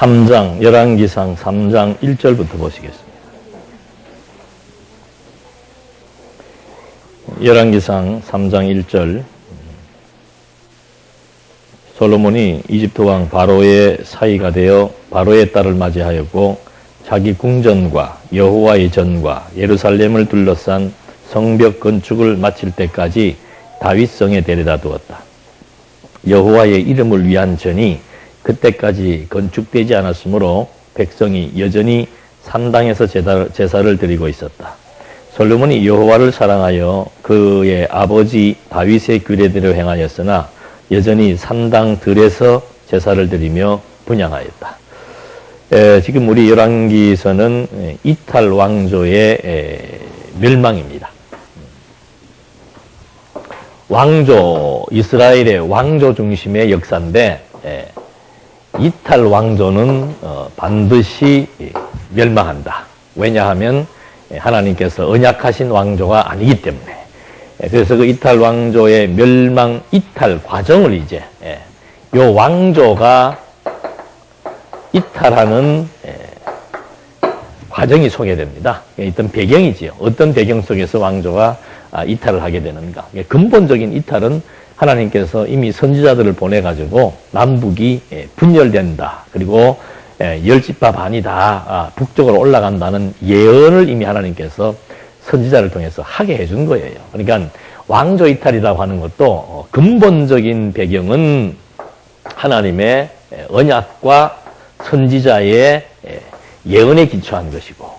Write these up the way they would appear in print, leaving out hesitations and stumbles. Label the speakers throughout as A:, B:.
A: 3장, 열왕기상 3장 1절부터 보시겠습니다. 열왕기상 3장 1절. 솔로몬이 이집트 왕 바로의 사이가 되어 바로의 딸을 맞이하였고 자기 궁전과 여호와의 전과 예루살렘을 둘러싼 성벽 건축을 마칠 때까지 다윗성에 데려다 두었다. 여호와의 이름을 위한 전이 그때까지 건축되지 않았으므로 백성이 여전히 산당에서 제사를 드리고 있었다. 솔로몬이 여호와를 사랑하여 그의 아버지 다윗의 규례대로 행하였으나 여전히 산당들에서 제사를 드리며 분향하였다. 지금 우리 열왕기서는 이탈 왕조의 멸망입니다. 왕조, 이스라엘의 왕조 중심의 역사인데 이탈 왕조는 반드시 멸망한다. 왜냐하면 하나님께서 언약하신 왕조가 아니기 때문에. 그래서 그 이탈 왕조의 멸망 이탈 과정을 이제 요 왕조가 이탈하는 과정이 소개됩니다. 어떤 배경이지요. 어떤 배경 속에서 왕조가 이탈을 하게 되는가. 근본적인 이탈은 하나님께서 이미 선지자들을 보내가지고 남북이 분열된다. 그리고 10지파 반이 다 북쪽으로 올라간다는 예언을 이미 하나님께서 선지자를 통해서 하게 해준 거예요. 그러니까 왕조 이탈이라고 하는 것도 근본적인 배경은 하나님의 언약과 선지자의 예언에 기초한 것이고,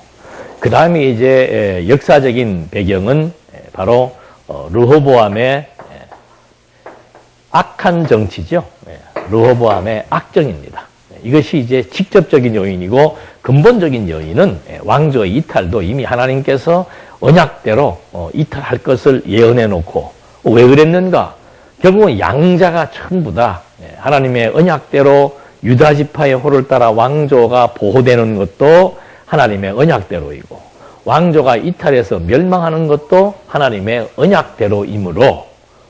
A: 그 다음에 이제 역사적인 배경은 바로 르호보암의 악한 정치죠. 르호보암의 악정입니다. 이것이 이제 직접적인 요인이고, 근본적인 요인은 왕조의 이탈도 이미 하나님께서 언약대로 이탈할 것을 예언해 놓고, 왜 그랬는가? 결국은 양자가 전부 다 하나님의 언약대로 유다 지파의 호를 따라 왕조가 보호되는 것도 하나님의 언약대로이고, 왕조가 이탈해서 멸망하는 것도 하나님의 언약대로이므로,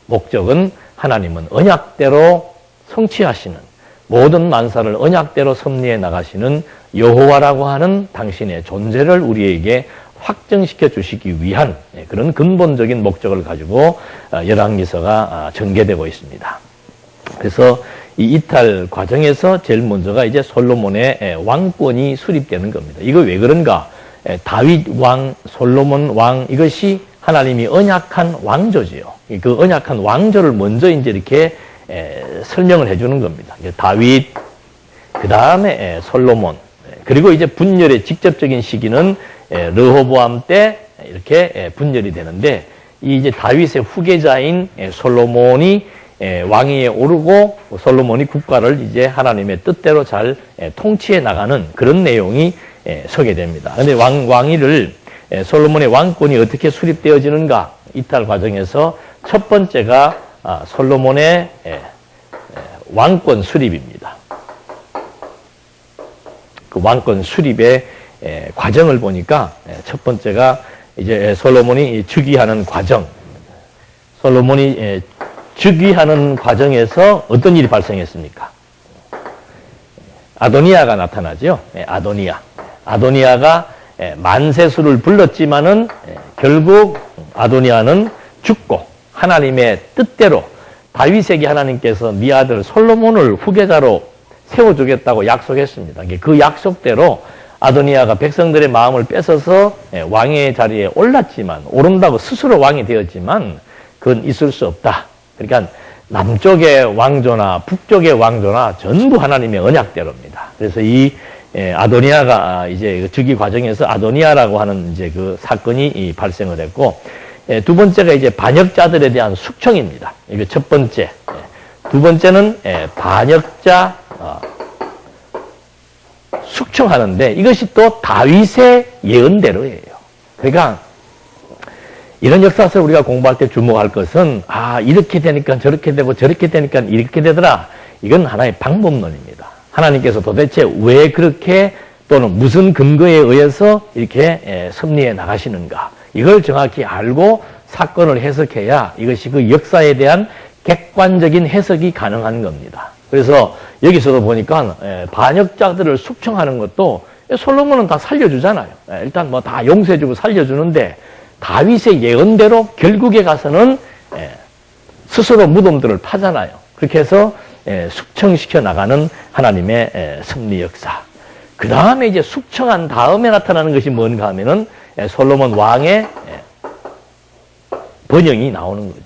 A: 목적은 하나님은 언약대로 성취하시는, 모든 만사를 언약대로 섭리해 나가시는 여호와라고 하는 당신의 존재를 우리에게 확정시켜 주시기 위한 그런 근본적인 목적을 가지고 열왕기서가 전개되고 있습니다. 그래서 이 이탈 과정에서 제일 먼저가 이제 솔로몬의 왕권이 수립되는 겁니다. 이거 왜 그런가? 다윗 왕, 솔로몬 왕, 이것이 하나님이 언약한 왕조지요. 그 언약한 왕조를 먼저 이제 이렇게 설명을 해주는 겁니다. 다윗, 그 다음에 솔로몬, 그리고 이제 분열의 직접적인 시기는 르호보암 때 이렇게 분열이 되는데, 이 이제 다윗의 후계자인 솔로몬이 왕위에 오르고 솔로몬이 국가를 이제 하나님의 뜻대로 잘 통치해 나가는 그런 내용이 소개됩니다. 그런데 왕위를 솔로몬의 왕권이 어떻게 수립되어지는가? 이탈 과정에서 첫 번째가 솔로몬의 왕권 수립입니다. 그 왕권 수립의 과정을 보니까 첫 번째가 이제 솔로몬이 즉위하는 과정. 솔로몬이 즉위하는 과정에서 어떤 일이 발생했습니까? 아도니아가 나타나죠. 아도니아가 만세수를 불렀지만은 결국 아도니아는 죽고 하나님의 뜻대로 다윗에게 하나님께서 네 아들 솔로몬을 후계자로 세워주겠다고 약속했습니다. 그 약속대로 아도니아가 백성들의 마음을 뺏어서 왕의 자리에 올랐지만, 오른다고 스스로 왕이 되었지만 그건 있을 수 없다. 그러니까 남쪽의 왕조나 북쪽의 왕조나 전부 하나님의 언약대로입니다. 그래서 이 아도니아가 이제 즉위 과정에서 아도니아라고 하는 이제 그 사건이 발생을 했고, 두 번째가 이제 반역자들에 대한 숙청입니다. 이게 첫 번째. 두 번째는 반역자 숙청하는데, 이것이 또 다윗의 예언대로예요. 그러니까 이런 역사를 우리가 공부할 때 주목할 것은, 이렇게 되니까 저렇게 되고 저렇게 되니까 이렇게 되더라. 이건 하나의 방법론입니다. 하나님께서 도대체 왜 그렇게, 또는 무슨 근거에 의해서 이렇게 섭리해 나가시는가. 이걸 정확히 알고 사건을 해석해야 이것이 그 역사에 대한 객관적인 해석이 가능한 겁니다. 그래서 여기서도 보니까 반역자들을 숙청하는 것도 솔로몬은 다 살려주잖아요. 일단 뭐 다 용서해주고 살려주는데 다윗의 예언대로 결국에 가서는 스스로 무덤들을 파잖아요. 그렇게 해서 숙청시켜 나가는 하나님의 섭리 역사. 그 다음에 이제 숙청한 다음에 나타나는 것이 뭔가 하면은 솔로몬 왕의 번영이 나오는 거죠.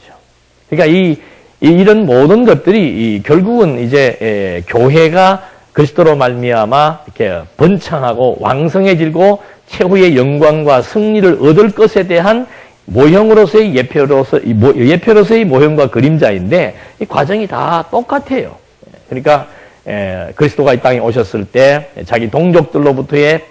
A: 그러니까 이런 모든 것들이 결국은 이제 교회가 그리스도로 말미암아 이렇게 번창하고 왕성해지고 최후의 영광과 승리를 얻을 것에 대한 모형으로서의 예표로서의 모형과 그림자인데 이 과정이 다 똑같아요. 그러니까 그리스도가 이 땅에 오셨을 때 자기 동족들로부터의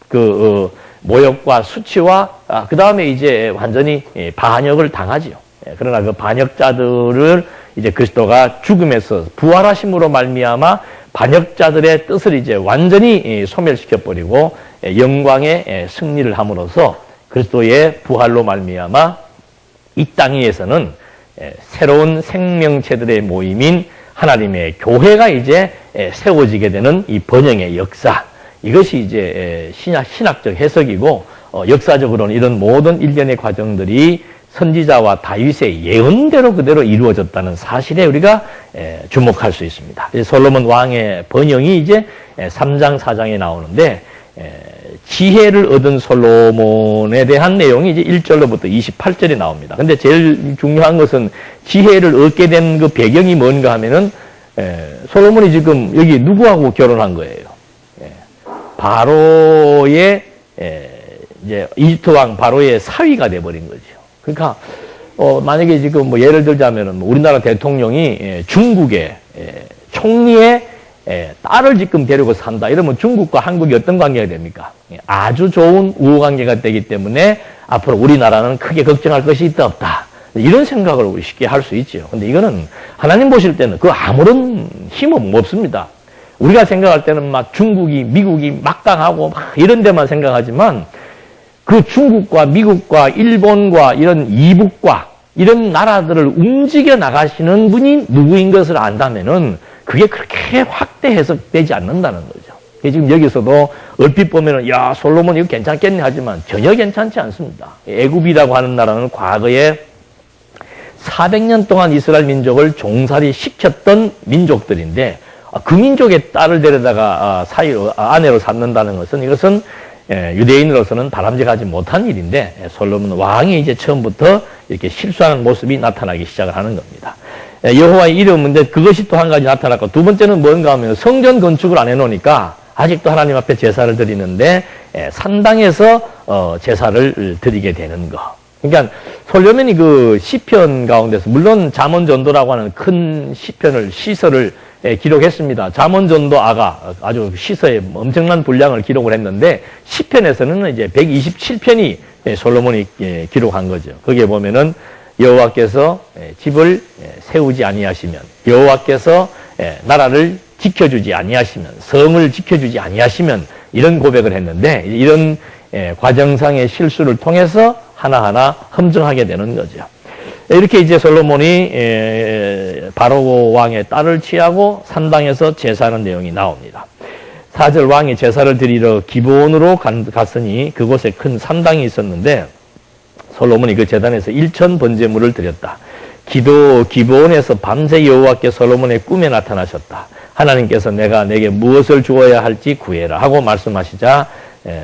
A: 그 모욕과 수치와 그 다음에 이제 완전히 반역을 당하지요. 그러나 그 반역자들을 이제 그리스도가 죽음에서 부활하심으로 말미암아 반역자들의 뜻을 이제 완전히 소멸시켜 버리고 영광의 승리를 함으로써 그리스도의 부활로 말미암아 이 땅 위에서는 새로운 생명체들의 모임인 하나님의 교회가 이제 세워지게 되는 이 번영의 역사. 이것이 이제 신학적 해석이고 역사적으로는 이런 모든 일련의 과정들이 선지자와 다윗의 예언대로 그대로 이루어졌다는 사실에 우리가 주목할 수 있습니다. 솔로몬 왕의 번영이 이제 3장, 4장에 나오는데 지혜를 얻은 솔로몬에 대한 내용이 이제 1절로부터 28절에 나옵니다. 근데 제일 중요한 것은 지혜를 얻게 된 그 배경이 뭔가 하면은 솔로몬이 지금 여기 누구하고 결혼한 거예요? 바로의 이제 이집트 왕 바로의 사위가 돼버린 거죠. 그러니까 만약에 지금 뭐 예를 들자면은 우리나라 대통령이 중국의 총리의 딸을 지금 데리고 산다 이러면 중국과 한국이 어떤 관계가 됩니까? 아주 좋은 우호관계가 되기 때문에 앞으로 우리나라는 크게 걱정할 것이 있다 없다 이런 생각을 우리 쉽게 할 수 있죠. 근데 이거는 하나님 보실 때는 그 아무런 힘은 없습니다. 우리가 생각할 때는 막 중국이 미국이 막강하고 막 이런 데만 생각하지만 그 중국과 미국과 일본과 이런 이북과 이런 나라들을 움직여 나가시는 분이 누구인 것을 안다면은 그게 그렇게 확대 해석되지 않는다는 거죠. 지금 여기서도 얼핏 보면은 야 솔로몬 이거 괜찮겠네 하지만 전혀 괜찮지 않습니다. 애굽이라고 하는 나라는 과거에 400년 동안 이스라엘 민족을 종살이 시켰던 민족들인데 그 민족의 딸을 데려다가 아내로 삼는다는 것은 이것은 유대인으로서는 바람직하지 못한 일인데 솔로몬 왕이 이제 처음부터 이렇게 실수하는 모습이 나타나기 시작을 하는 겁니다. 여호와의 이름인데 그것이 또 한 가지 나타났고 두 번째는 뭔가 하면 성전 건축을 안 해놓으니까 아직도 하나님 앞에 제사를 드리는데 산당에서 제사를 드리게 되는 거. 그러니까 솔로몬이 그 시편 가운데서 물론 잠언전도라고 하는 큰 시설을 기록했습니다. 잠언전도 아주 시서에 엄청난 분량을 기록을 했는데 시편에서는 이제 127편이 솔로몬이 기록한 거죠. 거기에 보면은 여호와께서 집을 세우지 아니하시면 여호와께서 나라를 지켜주지 아니하시면 성을 지켜주지 아니하시면 이런 고백을 했는데 이런 과정상의 실수를 통해서 하나하나 험정하게 되는 거죠. 이렇게 이제 솔로몬이 바로 왕의 딸을 취하고 산당에서 제사하는 내용이 나옵니다. 4절 왕이 제사를 드리러 기브온으로 갔으니 그곳에 큰 산당이 있었는데 솔로몬이 그 제단에서 1천 번제물을 드렸다. 기브온에서 밤새 여호와께 솔로몬의 꿈에 나타나셨다. 하나님께서 내가 내게 무엇을 주어야 할지 구해라 하고 말씀하시자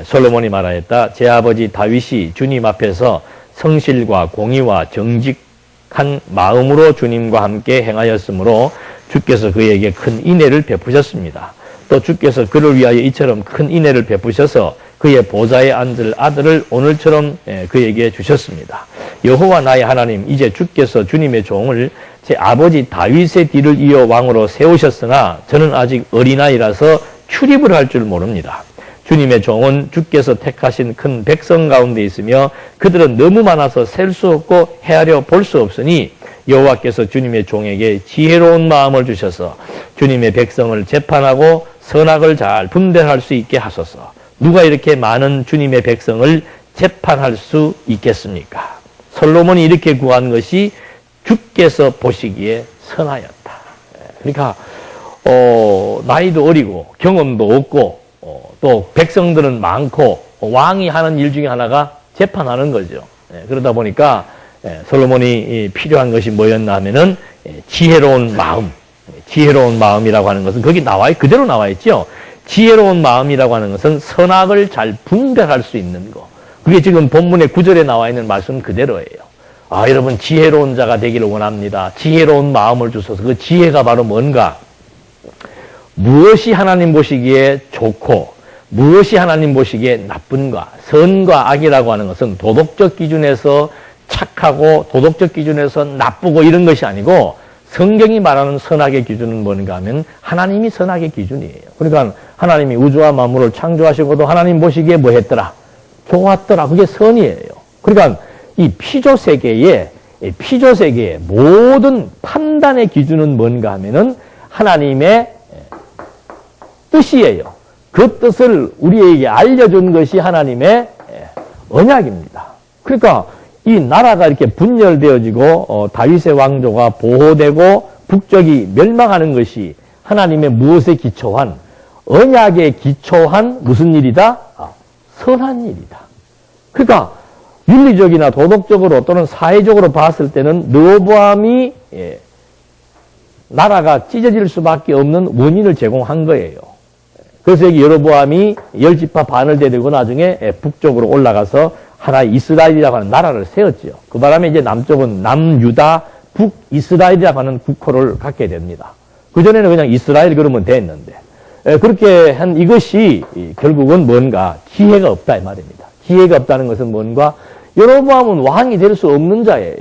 A: 솔로몬이 말하였다. 제 아버지 다윗이 주님 앞에서 성실과 공의와 정직한 마음으로 주님과 함께 행하였으므로 주께서 그에게 큰 인애를 베푸셨습니다. 또 주께서 그를 위하여 이처럼 큰 인애를 베푸셔서 그의 보좌에 앉을 아들을 오늘처럼 그에게 주셨습니다. 여호와 나의 하나님, 이제 주께서 주님의 종을 제 아버지 다윗의 뒤를 이어 왕으로 세우셨으나 저는 아직 어린아이라서 출입을 할 줄 모릅니다. 주님의 종은 주께서 택하신 큰 백성 가운데 있으며 그들은 너무 많아서 셀 수 없고 헤아려 볼 수 없으니 여호와께서 주님의 종에게 지혜로운 마음을 주셔서 주님의 백성을 재판하고 선악을 잘 분별할 수 있게 하소서. 누가 이렇게 많은 주님의 백성을 재판할 수 있겠습니까? 솔로몬이 이렇게 구한 것이 주께서 보시기에 선하였다. 그러니까 나이도 어리고 경험도 없고 또 백성들은 많고 왕이 하는 일 중에 하나가 재판하는 거죠. 그러다 보니까 솔로몬이 필요한 것이 뭐였나 하면은 지혜로운 마음. 지혜로운 마음이라고 하는 것은 거기 그대로 나와 있죠. 지혜로운 마음이라고 하는 것은 선악을 잘 분별할 수 있는 거. 그게 지금 본문의 9절에 나와 있는 말씀 그대로예요. 여러분 지혜로운 자가 되기를 원합니다. 지혜로운 마음을 주셔서 그 지혜가 바로 뭔가? 무엇이 하나님 보시기에 좋고 무엇이 하나님 보시기에 나쁜가? 선과 악이라고 하는 것은 도덕적 기준에서 착하고 도덕적 기준에서 나쁘고 이런 것이 아니고 성경이 말하는 선악의 기준은 뭔가 하면 하나님이 선악의 기준이에요. 그러니까 하나님이 우주와 만물을 창조하시고도 하나님 보시기에 뭐 했더라? 좋았더라. 그게 선이에요. 그러니까 이 피조세계의 모든 판단의 기준은 뭔가 하면은 하나님의 뜻이에요. 그 뜻을 우리에게 알려준 것이 하나님의 언약입니다. 그러니까 이 나라가 이렇게 분열되어지고 다윗의 왕조가 보호되고 북쪽이 멸망하는 것이 하나님의 무엇에 기초한 언약에 기초한 무슨 일이다? 선한 일이다. 그러니까 윤리적이나 도덕적으로 또는 사회적으로 봤을 때는 르호보암이 나라가 찢어질 수밖에 없는 원인을 제공한 거예요. 그래서 여기 여로보암이 10지파 반을 데리고 나중에 북쪽으로 올라가서 하나의 이스라엘이라고 하는 나라를 세웠죠. 그 바람에 이제 남쪽은 남유다, 북이스라엘이라고 하는 국호를 갖게 됩니다. 그전에는 그냥 이스라엘 그러면 됐는데, 그렇게 한 이것이 결국은 뭔가 지혜가 없다 이 말입니다. 지혜가 없다는 것은 뭔가 여로보암은 왕이 될 수 없는 자예요.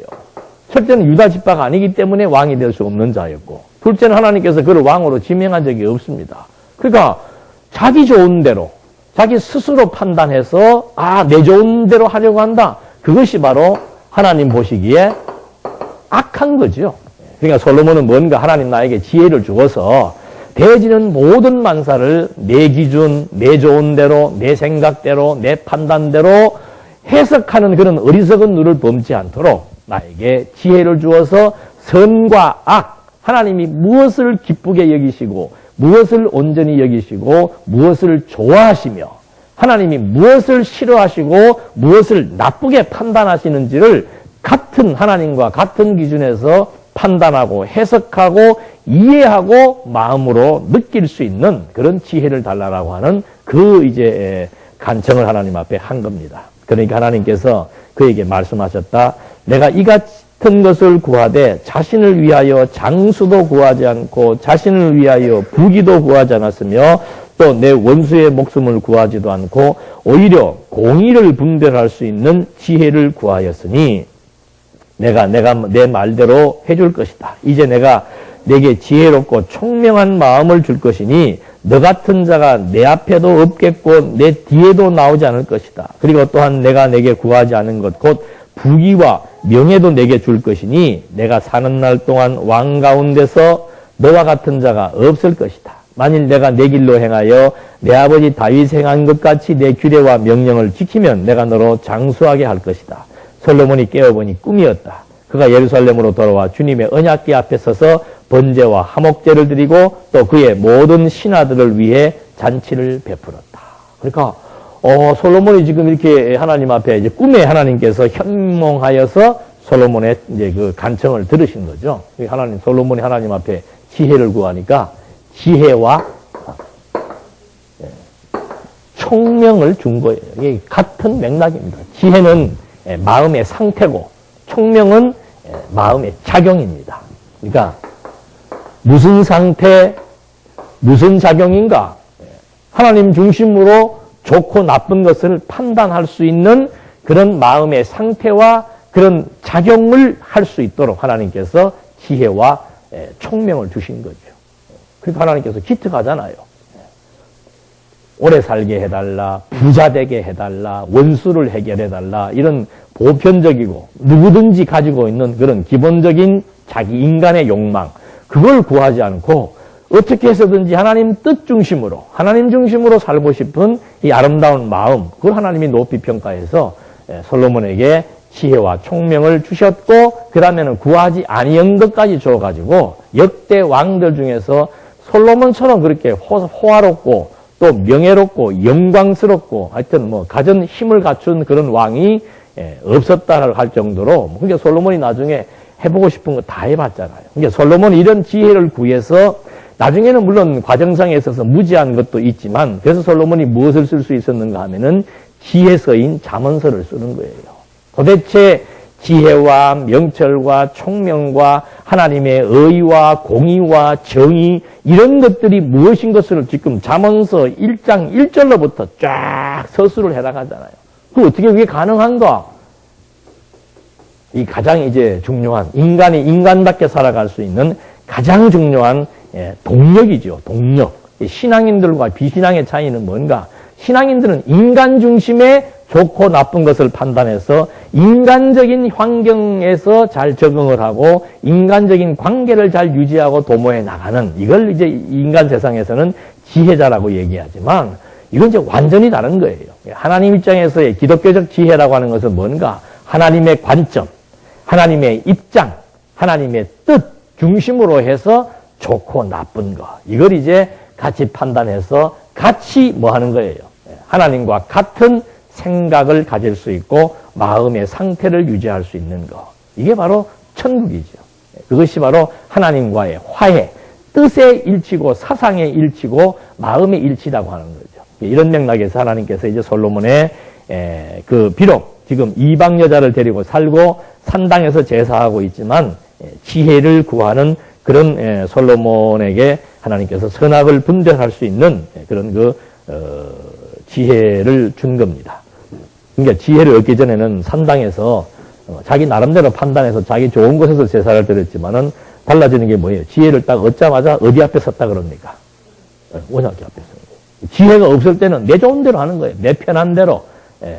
A: 첫째는 유다 지파가 아니기 때문에 왕이 될 수 없는 자였고, 둘째는 하나님께서 그를 왕으로 지명한 적이 없습니다. 그러니까 자기 좋은 대로 자기 스스로 판단해서 내 좋은 대로 하려고 한다. 그것이 바로 하나님 보시기에 악한 거죠. 그러니까 솔로몬은 뭔가 하나님 나에게 지혜를 주어서 대지는 모든 만사를 내 기준, 내 좋은 대로, 내 생각대로, 내 판단대로 해석하는 그런 어리석은 눈을 범지 않도록 나에게 지혜를 주어서 선과 악, 하나님이 무엇을 기쁘게 여기시고 무엇을 온전히 여기시고 무엇을 좋아하시며 하나님이 무엇을 싫어하시고 무엇을 나쁘게 판단하시는지를 같은 하나님과 같은 기준에서 판단하고 해석하고 이해하고 마음으로 느낄 수 있는 그런 지혜를 달라라고 하는 그 이제 간청을 하나님 앞에 한 겁니다. 그러니까 하나님께서 그에게 말씀하셨다. 내가 이 같은 것을 구하되 자신을 위하여 장수도 구하지 않고 자신을 위하여 부귀도 구하지 않았으며 또 내 원수의 목숨을 구하지도 않고 오히려 공의를 분별할 수 있는 지혜를 구하였으니 내가 내 말대로 해줄 것이다. 이제 내가 내게 지혜롭고 총명한 마음을 줄 것이니 너 같은 자가 내 앞에도 없겠고 내 뒤에도 나오지 않을 것이다. 그리고 또한 내가 내게 구하지 않은 것 곧 부귀와 명예도 내게 줄 것이니 내가 사는 날 동안 왕 가운데서 너와 같은 자가 없을 것이다. 만일 내가 내 길로 행하여 내 아버지 다윗 행한 것 같이 내 규례와 명령을 지키면 내가 너로 장수하게 할 것이다. 솔로몬이 깨어보니 꿈이었다. 그가 예루살렘으로 돌아와 주님의 언약궤 앞에 서서 번제와 화목제를 드리고 또 그의 모든 신하들을 위해 잔치를 베풀었다. 그러니까 솔로몬이 지금 이렇게 하나님 앞에 이제 꿈에 하나님께서 현몽하여서 솔로몬의 이제 그 간청을 들으신 거죠. 솔로몬이 하나님 앞에 지혜를 구하니까 지혜와 총명을 준 거예요. 이게 같은 맥락입니다. 지혜는 마음의 상태고 총명은 마음의 작용입니다. 그러니까 무슨 상태, 무슨 작용인가? 하나님 중심으로 좋고 나쁜 것을 판단할 수 있는 그런 마음의 상태와 그런 작용을 할 수 있도록 하나님께서 지혜와 총명을 주신 거죠. 그러니까 하나님께서 기특하잖아요. 오래 살게 해달라, 부자 되게 해달라, 원수를 해결해달라, 이런 보편적이고 누구든지 가지고 있는 그런 기본적인 자기 인간의 욕망, 그걸 구하지 않고 어떻게 해서든지 하나님 뜻 중심으로, 하나님 중심으로 살고 싶은 이 아름다운 마음, 그걸 하나님이 높이 평가해서 솔로몬에게 지혜와 총명을 주셨고, 그 다음에는 구하지 아니한 것까지 줘가지고 역대 왕들 중에서 솔로몬처럼 그렇게 호화롭고 또 명예롭고 영광스럽고 하여튼 뭐 가진 힘을 갖춘 그런 왕이 없었다 할 정도로 그러니까 솔로몬이 나중에 해보고 싶은 거 다 해봤잖아요. 그러니까 솔로몬이 이런 지혜를 구해서 나중에는 물론 과정상에 있어서 무지한 것도 있지만 그래서 솔로몬이 무엇을 쓸 수 있었는가 하면은 지혜서인 잠언서를 쓰는 거예요. 도대체 지혜와 명철과 총명과 하나님의 의와 공의와 정의 이런 것들이 무엇인 것을 지금 잠언서 1장 1절로부터 쫙 서술을 해나가잖아요. 그 어떻게 그게 가능한가? 이 가장 이제 중요한 인간이 인간답게 살아갈 수 있는 가장 중요한 동력이죠. 동력. 신앙인들과 비신앙의 차이는 뭔가? 신앙인들은 인간 중심의 좋고 나쁜 것을 판단해서 인간적인 환경에서 잘 적응을 하고 인간적인 관계를 잘 유지하고 도모해 나가는 이걸 이제 인간 세상에서는 지혜자라고 얘기하지만 이건 이제 완전히 다른 거예요. 하나님 입장에서의 기독교적 지혜라고 하는 것은 뭔가? 하나님의 관점, 하나님의 입장, 하나님의 뜻 중심으로 해서 좋고 나쁜 거 이걸 이제 같이 판단해서 같이 뭐 하는 거예요. 하나님과 같은 생각을 가질 수 있고 마음의 상태를 유지할 수 있는 거. 이게 바로 천국이죠. 그것이 바로 하나님과의 화해, 뜻의 일치고 사상의 일치고 마음의 일치라고 하는 거죠. 이런 맥락에서 하나님께서 이제 솔로몬의 비록 지금 이방 여자를 데리고 살고 산당에서 제사하고 있지만 지혜를 구하는 그런 솔로몬에게 하나님께서 선악을 분별할 수 있는 그런 지혜를 준 겁니다. 그러니까 지혜를 얻기 전에는 산당에서 자기 나름대로 판단해서 자기 좋은 곳에서 제사를 드렸지만은 달라지는 게 뭐예요? 지혜를 딱 얻자마자 어디 앞에 섰다 그럽니까? 원약기 앞에 섰는 거예요. 지혜가 없을 때는 내 좋은 대로 하는 거예요. 내 편한 대로,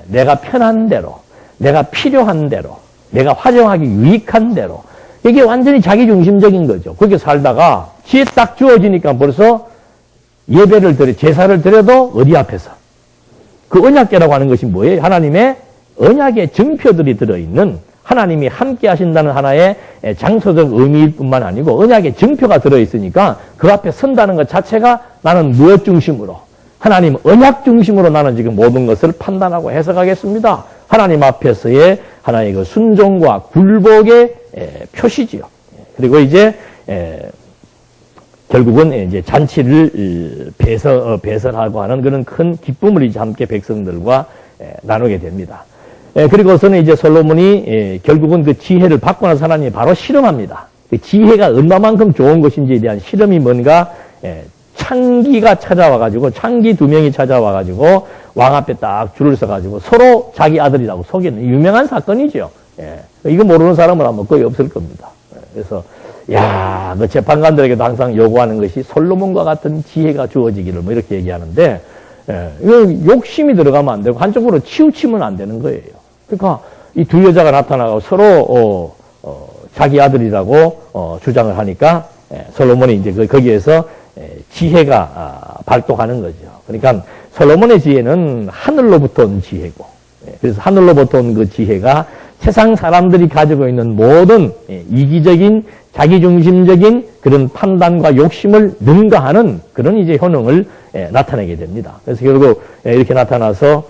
A: 내가 편한 대로, 내가 필요한 대로, 내가 화정하기 유익한 대로. 이게 완전히 자기 중심적인 거죠. 그렇게 살다가 지혜 딱 주어지니까 벌써 예배를 드려, 제사를 드려도 어디 앞에서? 그 언약궤라고 하는 것이 뭐예요? 하나님의 언약의 증표들이 들어있는 하나님이 함께 하신다는 하나의 장소적 의미일 뿐만 아니고 언약의 증표가 들어있으니까 그 앞에 선다는 것 자체가 나는 무엇 중심으로? 하나님 언약 중심으로 나는 지금 모든 것을 판단하고 해석하겠습니다. 하나님 앞에서의 하나의 그 순종과 굴복의 표시지요. 그리고 이제 결국은 이제 잔치를 배설하고 하는 그런 큰 기쁨을 이제 함께 백성들과 나누게 됩니다. 그리고서는 이제 솔로몬이 결국은 그 지혜를 받고 나서 하나님이 바로 실험합니다. 그 지혜가 얼마만큼 좋은 것인지에 대한 실험이 뭔가 창기가 찾아와가지고 창기 2명이 찾아와가지고 왕 앞에 딱 줄을 서가지고 서로 자기 아들이라고 속이는 유명한 사건이죠. 이거 모르는 사람은 아마 거의 없을 겁니다. 그래서 야, 그 재판관들에게도 항상 요구하는 것이 솔로몬과 같은 지혜가 주어지기를 뭐 이렇게 얘기하는데, 이거 욕심이 들어가면 안 되고 한쪽으로 치우치면 안 되는 거예요. 그러니까 이 두 여자가 나타나고 서로 자기 아들이라고 주장을 하니까 솔로몬이 이제 거기에서 지혜가 발동하는 거죠. 그러니까 솔로몬의 지혜는 하늘로부터 온 지혜고, 그래서 하늘로부터 온 그 지혜가 세상 사람들이 가지고 있는 모든 이기적인 자기중심적인 그런 판단과 욕심을 능가하는 그런 이제 효능을 나타내게 됩니다. 그래서 결국 이렇게 나타나서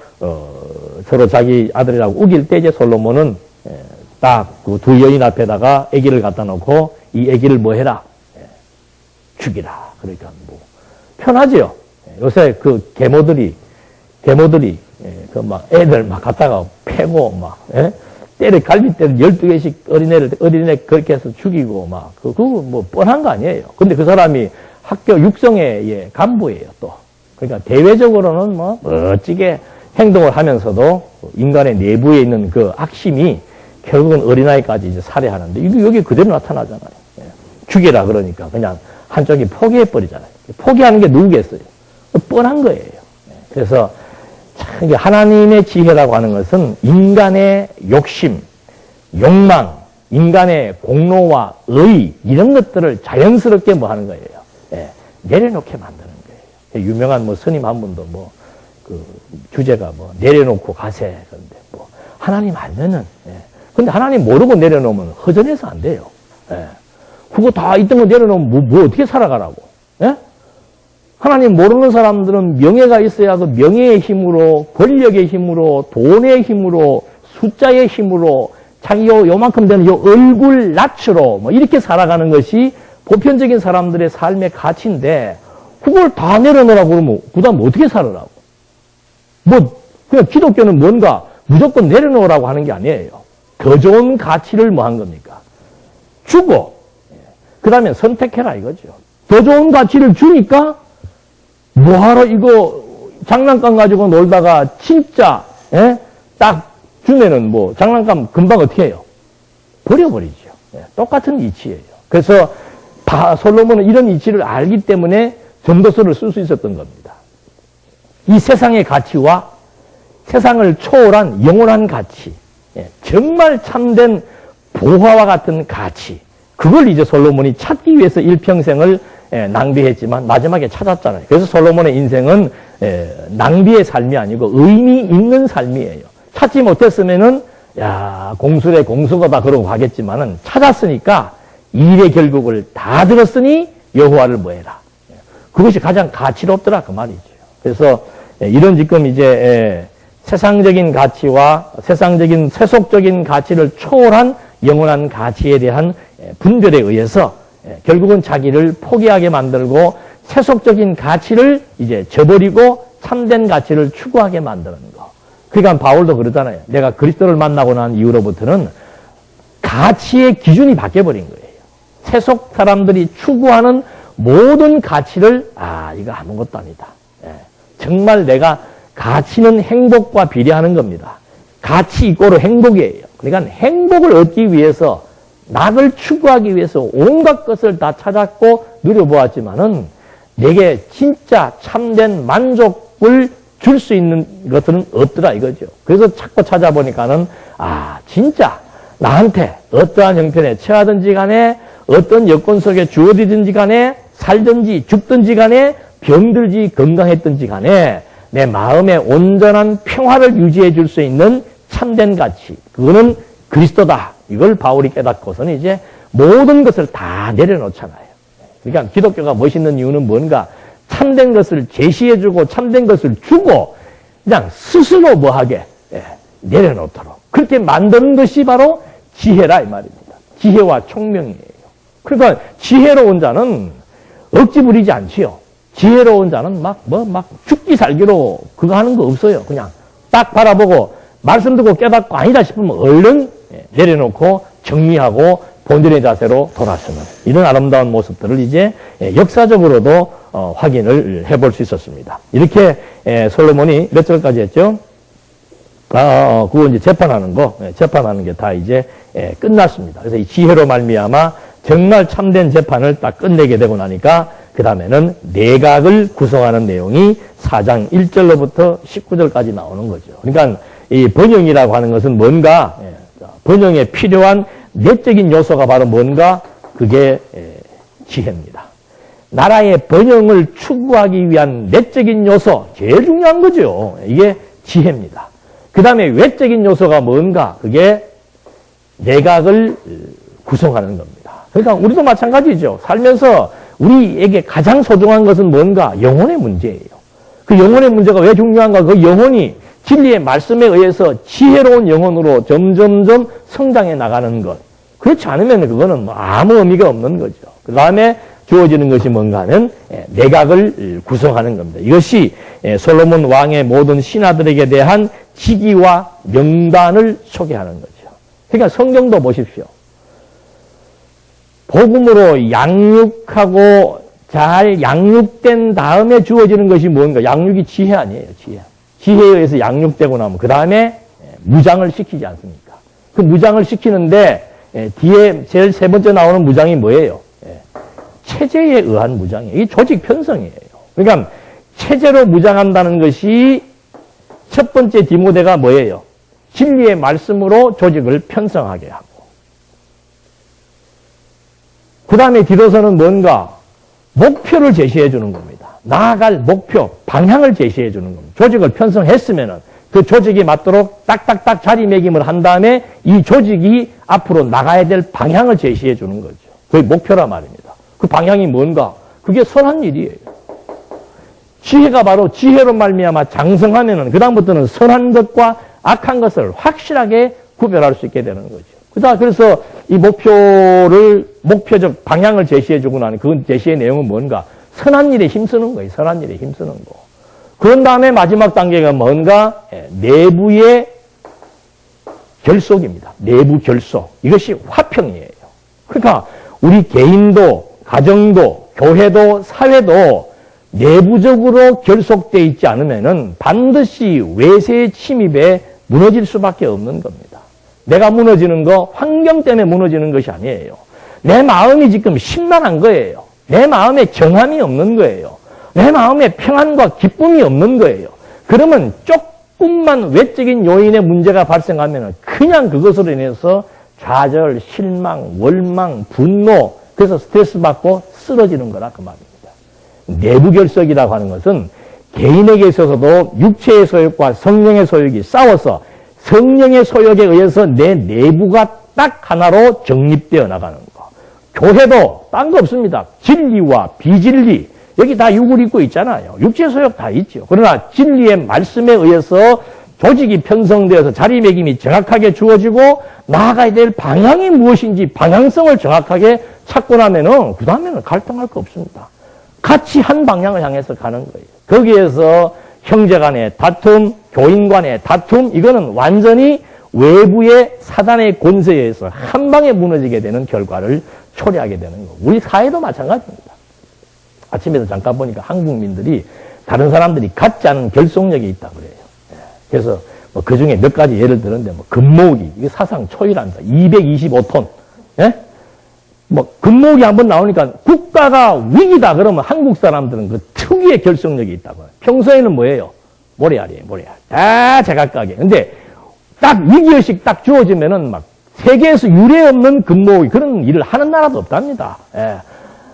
A: 서로 자기 아들이라고 우길 때 이제 솔로몬은 딱 그 두 여인 앞에다가 아기를 갖다 놓고 이 아기를 뭐 해라? 죽이라. 그러니까 뭐 편하지요. 요새 그 계모들이 그 막 애들 막 갖다가 패고 막 갈비때를 12개씩 어린애 그렇게 해서 죽이고 막 그거 뭐 뻔한 거 아니에요. 근데 그 사람이 학교 육성의 간부예요 또. 그러니까 대외적으로는 뭐 멋지게 행동을 하면서도 인간의 내부에 있는 그 악심이 결국은 어린아이까지 이제 살해하는데 이게 여기 그대로 나타나잖아요. 죽여라 그러니까 그냥 한쪽이 포기해버리잖아요. 포기하는 게 누구겠어요? 뻔한 거예요. 그래서 참 하나님의 지혜라고 하는 것은 인간의 욕심, 욕망, 인간의 공로와 의 이런 것들을 자연스럽게 뭐 하는 거예요. 내려놓게 만드는 거예요. 유명한 뭐 스님 한 분도 뭐 그 주제가 뭐 내려놓고 가세. 그런데 뭐 하나님 알면은 근데 하나님 모르고 내려놓으면 허전해서 안 돼요. 그거 다 있던 거 내려놓으면 뭐 어떻게 살아가라고? 하나님 모르는 사람들은 명예가 있어야 그 명예의 힘으로, 권력의 힘으로, 돈의 힘으로, 숫자의 힘으로, 자기 요만큼 되는 요 얼굴 낯으로 뭐 이렇게 살아가는 것이 보편적인 사람들의 삶의 가치인데, 그걸 다 내려놓으라고 그러면 그다음 어떻게 살으라고? 그냥 기독교는 뭔가 무조건 내려놓으라고 하는 게 아니에요. 더 좋은 가치를 뭐 한 겁니까? 주고, 그 다음에 선택해라 이거죠. 더 좋은 가치를 주니까 뭐하러 이거 장난감 가지고 놀다가 진짜 딱 주면은 뭐 장난감 금방 어떻게 해요? 버려버리죠. 똑같은 이치예요. 그래서 솔로몬은 이런 이치를 알기 때문에 전도서를 쓸 수 있었던 겁니다. 이 세상의 가치와 세상을 초월한 영원한 가치, 정말 참된 보화와 같은 가치, 그걸 이제 솔로몬이 찾기 위해서 일평생을 낭비했지만 마지막에 찾았잖아요. 그래서 솔로몬의 인생은 낭비의 삶이 아니고 의미 있는 삶이에요. 찾지 못했으면은 공술의 공수거다 그러고 가겠지만은 찾았으니까 일의 결국을 다 들었으니 여호와를 뭐해라. 그것이 가장 가치롭더라 그 말이죠. 그래서 이런 지금 이제 세상적인 가치와 세상적인 세속적인 가치를 초월한 영원한 가치에 대한 분별에 의해서 결국은 자기를 포기하게 만들고 세속적인 가치를 이제 저버리고 참된 가치를 추구하게 만드는 거. 그러니까 바울도 그러잖아요. 내가 그리스도를 만나고 난 이후로부터는 가치의 기준이 바뀌어버린 거예요. 세속 사람들이 추구하는 모든 가치를 이거 아무것도 아니다. 정말 내가 가치는 행복과 비례하는 겁니다. 가치 이꼬르 행복이에요. 그러니까 행복을 얻기 위해서 낙을 추구하기 위해서 온갖 것을 다 찾았고 누려보았지만은 내게 진짜 참된 만족을 줄 수 있는 것들은 없더라 이거죠. 그래서 자꾸 찾아보니까는 진짜 나한테 어떠한 형편에 처하든지 간에 어떤 여건 속에 주어지든지 간에 살든지 죽든지 간에 병들지 건강했든지 간에 내 마음에 온전한 평화를 유지해 줄 수 있는 참된 가치, 그거는 그리스도다. 이걸 바울이 깨닫고서는 이제 모든 것을 다 내려놓잖아요. 그러니까 기독교가 멋있는 이유는 뭔가 참된 것을 제시해주고 참된 것을 주고 그냥 스스로 뭐하게 내려놓도록 그렇게 만드는 것이 바로 지혜라 이 말입니다. 지혜와 총명이에요. 그러니까 지혜로운 자는 억지 부리지 않지요. 지혜로운 자는 막 죽기 살기로 그거 하는 거 없어요. 그냥 딱 바라보고 말씀 듣고 깨닫고 아니다 싶으면 얼른 내려놓고 정리하고 본전의 자세로 돌아서는 이런 아름다운 모습들을 이제 역사적으로도 확인을 해볼 수 있었습니다. 이렇게 솔로몬이 몇 절까지 했죠? 그거 이제 재판하는 게 다 이제 끝났습니다. 그래서 이 지혜로 말미암아 정말 참된 재판을 딱 끝내게 되고 나니까 그 다음에는 내각을 구성하는 내용이 4장 1절로부터 19절까지 나오는 거죠. 그러니까 이 번영이라고 하는 것은 뭔가 번영에 필요한 내적인 요소가 바로 뭔가 그게 지혜입니다. 나라의 번영을 추구하기 위한 내적인 요소 제일 중요한 거죠. 이게 지혜입니다. 그 다음에 외적인 요소가 뭔가 그게 내각을 구성하는 겁니다. 그러니까 우리도 마찬가지죠. 살면서 우리에게 가장 소중한 것은 뭔가 영혼의 문제예요. 그 영혼의 문제가 왜 중요한가? 그 영혼이 진리의 말씀에 의해서 지혜로운 영혼으로 점점점 성장해 나가는 것. 그렇지 않으면 그거는 아무 의미가 없는 거죠. 그 다음에 주어지는 것이 뭔가 하면 내각을 구성하는 겁니다. 이것이 솔로몬 왕의 모든 신하들에게 대한 직위와 명단을 소개하는 거죠. 그러니까 성경도 보십시오. 복음으로 양육하고 잘 양육된 다음에 주어지는 것이 뭔가? 양육이 지혜 아니에요, 지혜. 지혜에 의해서 양육되고 나면 그 다음에 무장을 시키지 않습니까? 그 무장을 시키는데 뒤에 제일 세 번째 나오는 무장이 뭐예요? 체제에 의한 무장이에요. 이게 조직 편성이에요. 그러니까 체제로 무장한다는 것이 첫 번째 디모데가 뭐예요? 진리의 말씀으로 조직을 편성하게 하고 그 다음에 뒤로서는 뭔가 목표를 제시해 주는 겁니다. 나아갈 목표, 방향을 제시해 주는 겁니다. 조직을 편성했으면은 그 조직이 맞도록 딱딱딱 자리매김을 한 다음에 이 조직이 앞으로 나가야 될 방향을 제시해 주는 거죠. 그게 목표란 말입니다. 그 방향이 뭔가? 그게 선한 일이에요. 지혜가 바로 지혜로 말미암아 장성하면은 그다음부터는 선한 것과 악한 것을 확실하게 구별할 수 있게 되는 거죠. 그래서 이 목표적 방향을 제시해주고 나니 그 제시의 내용은 뭔가? 선한 일에 힘쓰는 거예요. 선한 일에 힘쓰는 거. 그런 다음에 마지막 단계가 뭔가? 내부의 결속입니다. 내부 결속. 이것이 화평이에요. 그러니까 우리 개인도, 가정도, 교회도, 사회도 내부적으로 결속되어 있지 않으면은 반드시 외세의 침입에 무너질 수밖에 없는 겁니다. 내가 무너지는 거 환경 때문에 무너지는 것이 아니에요. 내 마음이 지금 심란한 거예요. 내 마음에 정함이 없는 거예요. 내 마음에 평안과 기쁨이 없는 거예요. 그러면 조금만 외적인 요인의 문제가 발생하면 그냥 그것으로 인해서 좌절, 실망, 원망, 분노, 그래서 스트레스 받고 쓰러지는 거라 그 말입니다. 내부 결석이라고 하는 것은 개인에게 있어서도 육체의 소욕과 성령의 소욕이 싸워서 성령의 소욕에 의해서 내 내부가 딱 하나로 정립되어 나가는 거. 교회도 딴 거 없습니다. 진리와 비진리, 여기 다 육을 입고 있잖아요. 육체 소욕 다 있죠. 그러나 진리의 말씀에 의해서 조직이 편성되어서 자리매김이 정확하게 주어지고 나아가야 될 방향이 무엇인지 방향성을 정확하게 찾고 나면은 그 다음에는 갈등할 거 없습니다. 같이 한 방향을 향해서 가는 거예요. 거기에서 형제 간의 다툼, 교인 간의 다툼, 이거는 완전히 외부의 사단의 권세에 의해서 한 방에 무너지게 되는 결과를 초래하게 되는 거고, 우리 사회도 마찬가지입니다. 아침에도 잠깐 보니까 한국민들이 다른 사람들이 갖지 않은 결속력이 있다고 그래요. 그래서 뭐 그 중에 몇 가지 예를 들었는데, 뭐 금모으기, 이게 사상 초유랍니다. 225톤. 예? 뭐 금모으기 한번 나오니까 국가가 위기다 그러면 한국 사람들은 그 특유의 결속력이 있다고. 평소에는 뭐예요? 모래알이에요, 모래알. 다 제각각이에요. 근데 딱 위기의식 딱 주어지면은 막 세계에서 유례 없는 금모으기 그런 일을 하는 나라도 없답니다. 예.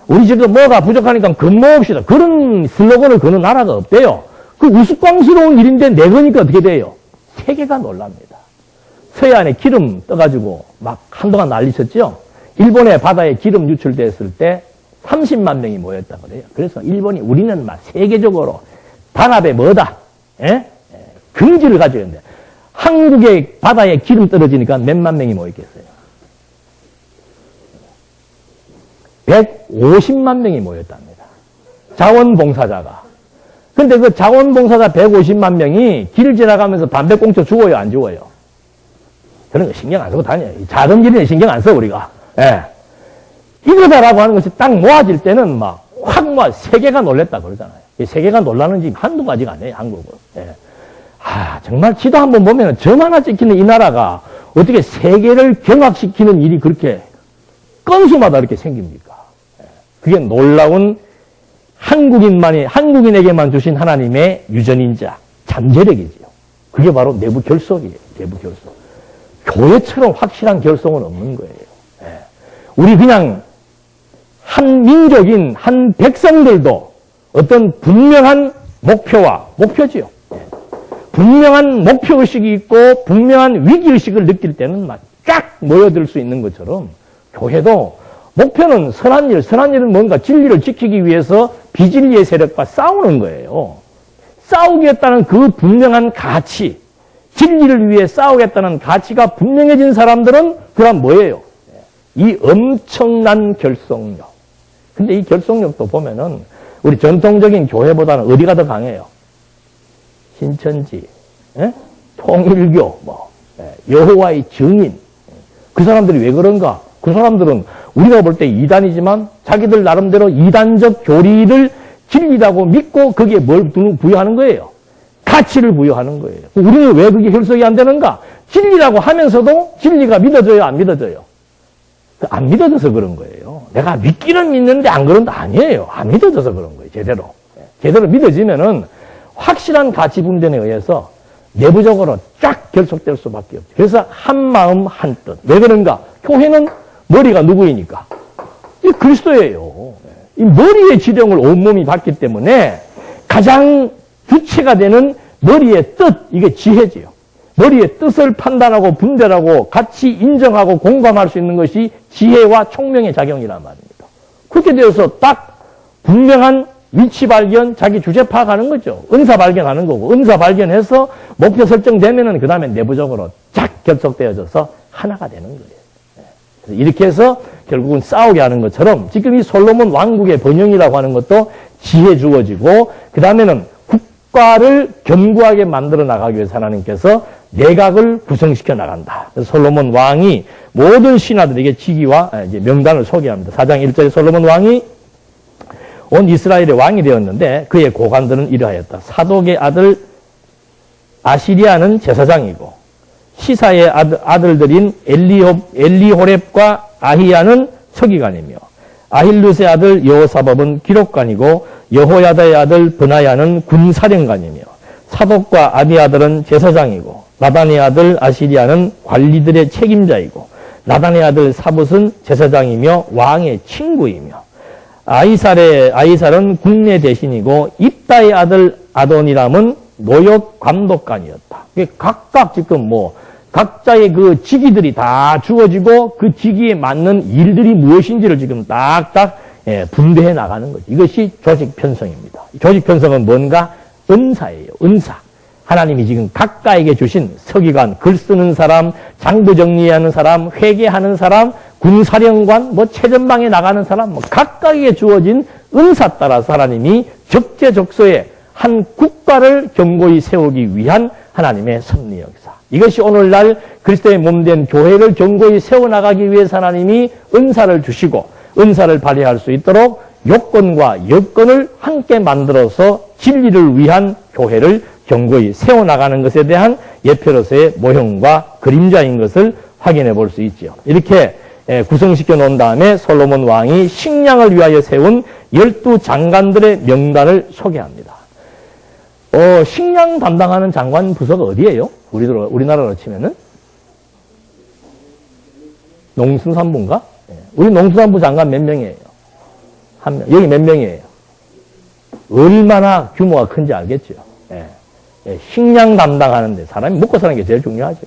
A: 우리 지금 뭐가 부족하니까 금모읍시다. 그런 슬로건을 거는 나라가 없대요. 그 우스꽝스러운 일인데 내거니까 어떻게 돼요? 세계가 놀랍니다. 서해안에 기름 떠가지고 막 한동안 난리쳤죠? 일본의 바다에 기름 유출됐을 때 30만 명이 모였다고 그래요. 그래서 일본이 우리는 막 세계적으로 단합에 뭐다? 예? 긍지를 가져야 되는데 한국의 바다에 기름 떨어지니까 몇만 명이 모였겠어요? 150만 명이 모였답니다. 자원봉사자가. 근데 그 자원봉사자 150만 명이 길 지나가면서 담배꽁초 죽어요, 안 죽어요? 그런 거 신경 안 쓰고 다녀요. 작은 일에는 신경 안 써, 우리가. 예. 이거다라고 하는 것이 딱 모아질 때는 막 확 모아, 세계가 놀랬다 그러잖아요. 세계가 놀라는 집 한두 가지가 아니에요, 한국은. 예. 정말 지도 한번 보면 점 하나 찍히는 이 나라가 어떻게 세계를 경악시키는 일이 그렇게 건수마다 이렇게 생깁니까? 예. 그게 놀라운 한국인에게만 주신 하나님의 유전인자, 잠재력이지요. 그게 바로 내부 결속이에요, 내부 결속. 교회처럼 확실한 결속은 없는 거예요. 예. 우리 그냥 한 민족인 한 백성들도 어떤 분명한 목표지요. 예. 분명한 목표의식이 있고 분명한 위기의식을 느낄 때는 막 쫙 모여들 수 있는 것처럼 교회도 목표는 선한 일은 뭔가 진리를 지키기 위해서 비진리의 세력과 싸우는 거예요. 싸우겠다는 그 분명한 가치, 진리를 위해 싸우겠다는 가치가 분명해진 사람들은 그럼 뭐예요? 이 엄청난 결속력. 근데 이 결속력도 보면은 우리 전통적인 교회보다는 어디가 더 강해요? 신천지, 예? 통일교, 여호와의 증인. 그 사람들이 왜 그런가? 그 사람들은 우리가 볼 때 이단이지만 자기들 나름대로 이단적 교리를 진리라고 믿고 거기에 뭘 부여하는 거예요? 가치를 부여하는 거예요. 우리는 왜 그게 결속이 안 되는가? 진리라고 하면서도 진리가 믿어져요? 안 믿어져요? 안 믿어져서 그런 거예요. 내가 믿기는 믿는데 안 그런 거 아니에요. 안 믿어져서 그런 거예요. 제대로. 제대로 믿어지면은 확실한 가치 분전에 의해서 내부적으로 쫙 결속될 수밖에 없죠. 그래서 한 마음 한 뜻. 왜 그런가? 교회는 머리가 누구이니까? 이 그리스도예요. 이 머리의 지령을 온몸이 받기 때문에 가장 주체가 되는 머리의 뜻, 이게 지혜지요. 머리의 뜻을 판단하고 분별하고 같이 인정하고 공감할 수 있는 것이 지혜와 총명의 작용이란 말입니다. 그렇게 되어서 딱 분명한 위치 발견, 자기 주제 파악하는 거죠. 은사 발견하는 거고, 은사 발견해서 목표 설정되면은 그 다음에 내부적으로 쫙 결속되어져서 하나가 되는 거예요. 그래서 이렇게 해서 결국은 싸우게 하는 것처럼 지금 이 솔로몬 왕국의 번영이라고 하는 것도 지혜 주어지고, 그 다음에는 국가를 견고하게 만들어 나가기 위해서 하나님께서 내각을 구성시켜 나간다. 그래서 솔로몬 왕이 모든 신하들에게 직위와 이제 명단을 소개합니다. 4장 1절에 솔로몬 왕이 온 이스라엘의 왕이 되었는데 그의 고관들은 이러하였다. 사독의 아들 아시리아는 제사장이고 시사의 아들들인 엘리호렙과 아히야는 서기관이며 아힐룻의 아들 여호사밧은 기록관이고 여호야다의 아들 브나야는 군사령관이며 사독과 아비아들은 제사장이고 나단의 아들 아시리아는 관리들의 책임자이고 나단의 아들 사붓은 제사장이며 왕의 친구이며 아이살은 국내 대신이고 입다의 아들 아도니람은 노역 감독관이었다. 각각 지금 각자의 그 직위들이 다 주어지고 그 직위에 맞는 일들이 무엇인지를 지금 딱딱 분배해 나가는 거죠. 이것이 조직 편성입니다. 조직 편성은 뭔가? 은사예요. 은사. 하나님이 지금 각가에게 주신 서기관, 글 쓰는 사람, 장부 정리하는 사람, 회계하는 사람, 군사령관, 최전방에 나가는 사람, 각각에게 주어진 은사 따라서 하나님이 적재적소에 한 국가를 견고히 세우기 위한 하나님의 섭리 역사. 이것이 오늘날 그리스도의 몸된 교회를 견고히 세워나가기 위해서 하나님이 은사를 주시고 은사를 발휘할 수 있도록 요건과 여건을 함께 만들어서 진리를 위한 교회를 견고히 세워나가는 것에 대한 예표로서의 모형과 그림자인 것을 확인해 볼 수 있죠. 이렇게 구성시켜 놓은 다음에 솔로몬 왕이 식량을 위하여 세운 12장관들의 명단을 소개합니다. 식량 담당하는 장관 부서가 어디예요? 우리나라로 치면은? 농수산부인가? 우리 농수산부 장관 몇 명이에요? 한 명. 여기 몇 명이에요? 얼마나 규모가 큰지 알겠죠? 식량 담당하는데, 사람이 먹고 사는 게 제일 중요하지,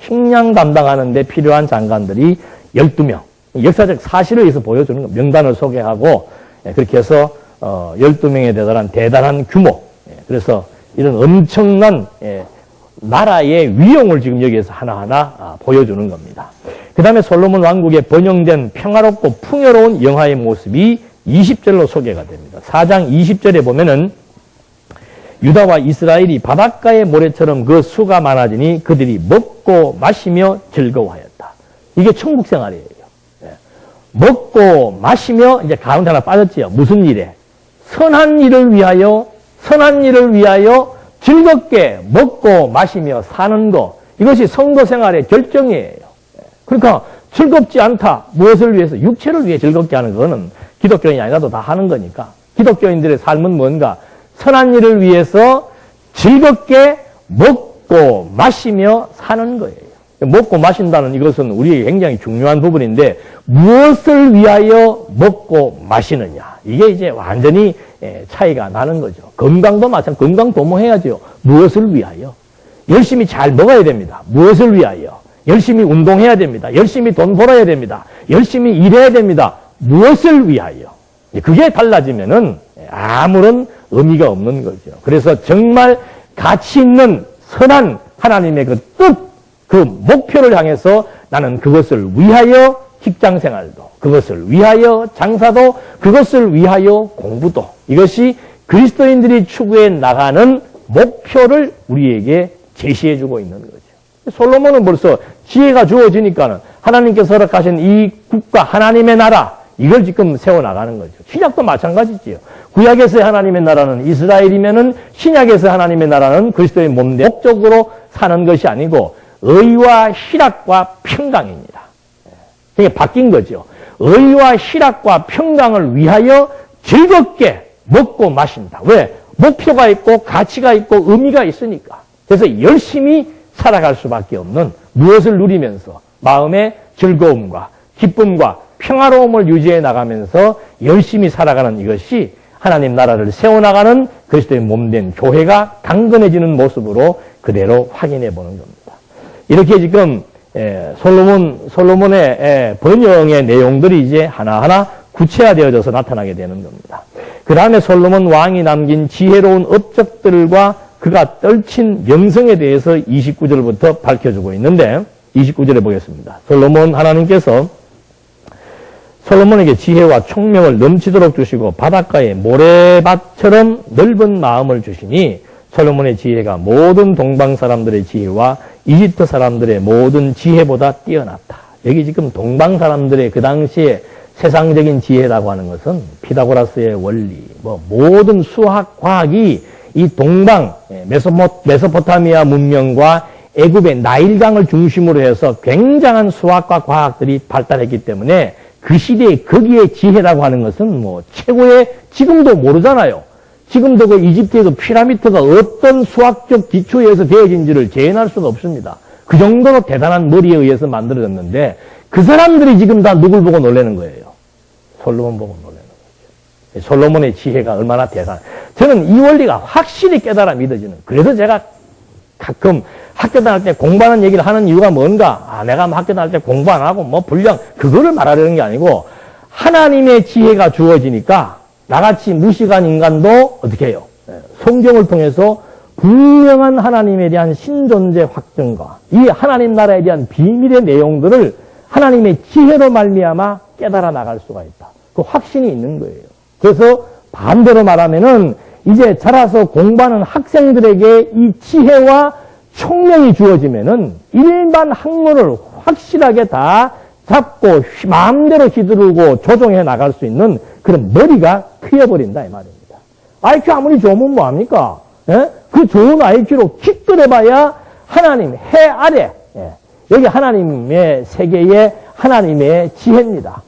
A: 식량 담당하는데 필요한 장관들이 12명. 역사적 사실을 위해서 보여주는 거, 명단을 소개하고, 그렇게 해서, 12명에 대단한 규모. 그래서 이런 엄청난, 나라의 위용을 지금 여기에서 하나하나 보여주는 겁니다. 그 다음에 솔로몬 왕국의 번영된 평화롭고 풍요로운 영화의 모습이 20절로 소개가 됩니다. 4장 20절에 보면은 유다와 이스라엘이 바닷가의 모래처럼 그 수가 많아지니 그들이 먹고 마시며 즐거워하였다. 이게 천국 생활이에요. 먹고 마시며 이제 가운데 하나 빠졌지요. 무슨 일에? 선한 일을 위하여 즐겁게 먹고 마시며 사는 것. 이것이 성도 생활의 결정이에요. 그러니까 즐겁지 않다. 무엇을 위해서? 육체를 위해 즐겁게 하는 거는 기독교인이 아니라도 다 하는 거니까. 기독교인들의 삶은 뭔가? 선한 일을 위해서 즐겁게 먹고 마시며 사는 거예요. 먹고 마신다는 이것은 우리에게 굉장히 중요한 부분인데 무엇을 위하여 먹고 마시느냐. 이게 이제 완전히 차이가 나는 거죠. 건강도 마찬가지. 건강 도모해야죠. 무엇을 위하여? 열심히 잘 먹어야 됩니다. 무엇을 위하여? 열심히 운동해야 됩니다. 열심히 돈 벌어야 됩니다. 열심히 일해야 됩니다. 무엇을 위하여? 그게 달라지면은 아무런 의미가 없는 거죠. 그래서 정말 가치 있는 선한 하나님의 그 뜻, 그 목표를 향해서 나는 그것을 위하여 직장 생활도, 그것을 위하여 장사도, 그것을 위하여 공부도, 이것이 그리스도인들이 추구해 나가는 목표를 우리에게 제시해주고 있는 거죠. 솔로몬은 벌써 지혜가 주어지니까는 하나님께서 허락하신 이 국가, 하나님의 나라, 이걸 지금 세워나가는 거죠. 신약도 마찬가지지요. 구약에서의 하나님의 나라는 이스라엘이면은 신약에서 하나님의 나라는 그리스도의 몸 목적으로 사는 것이 아니고 의와 희락과 평강입니다. 이게 바뀐 거죠. 의와 희락과 평강을 위하여 즐겁게 먹고 마신다. 왜? 목표가 있고 가치가 있고 의미가 있으니까. 그래서 열심히 살아갈 수밖에 없는 무엇을 누리면서 마음의 즐거움과 기쁨과 평화로움을 유지해 나가면서 열심히 살아가는 이것이 하나님 나라를 세워나가는 그리스도의 몸된 교회가 강건해지는 모습으로 그대로 확인해 보는 겁니다. 이렇게 지금 솔로몬의 번영의 내용들이 이제 하나하나 구체화되어져서 나타나게 되는 겁니다. 그 다음에 솔로몬 왕이 남긴 지혜로운 업적들과 그가 떨친 명성에 대해서 29절부터 밝혀주고 있는데 29절에 보겠습니다. 솔로몬 하나님께서 솔로몬에게 지혜와 총명을 넘치도록 주시고 바닷가에 모래밭처럼 넓은 마음을 주시니 솔로몬의 지혜가 모든 동방 사람들의 지혜와 이집트 사람들의 모든 지혜보다 뛰어났다. 여기 지금 동방 사람들의 그 당시에 세상적인 지혜라고 하는 것은 피타고라스의 원리, 모든 수학, 과학이 이 동방, 메소포타미아 문명과 애굽의 나일강을 중심으로 해서 굉장한 수학과 과학들이 발달했기 때문에 그 시대에 거기에 지혜라고 하는 것은 최고의, 지금도 모르잖아요. 지금도 그 이집트에서 피라미드가 어떤 수학적 기초에 의해서 되어진지를 재현할 수가 없습니다. 그 정도로 대단한 머리에 의해서 만들어졌는데 그 사람들이 지금 다 누굴 보고 놀라는 거예요? 솔로몬 보고 놀라는 거죠. 솔로몬의 지혜가 얼마나 대단. 저는 이 원리가 확실히 깨달아 믿어지는. 그래서 제가 가끔 학교 다닐 때 공부하는 얘기를 하는 이유가 뭔가? 내가 학교 다닐 때 공부 안 하고 불량, 그거를 말하려는 게 아니고 하나님의 지혜가 주어지니까 나같이 무식한 인간도 어떻게 해요? 성경을 통해서 분명한 하나님에 대한 신존재 확증과 이 하나님 나라에 대한 비밀의 내용들을 하나님의 지혜로 말미암아 깨달아 나갈 수가 있다. 그 확신이 있는 거예요. 그래서 반대로 말하면은 이제 자라서 공부하는 학생들에게 이 지혜와 총명이 주어지면은 일반 학문을 확실하게 다 잡고 마음대로 휘두르고 조종해 나갈 수 있는 그런 머리가 크여버린다 이 말입니다. IQ 아무리 좋으면 뭐합니까? 그 좋은 IQ로 기껏해봐야 하나님 해 아래, 여기 하나님의 세계의 하나님의 지혜입니다.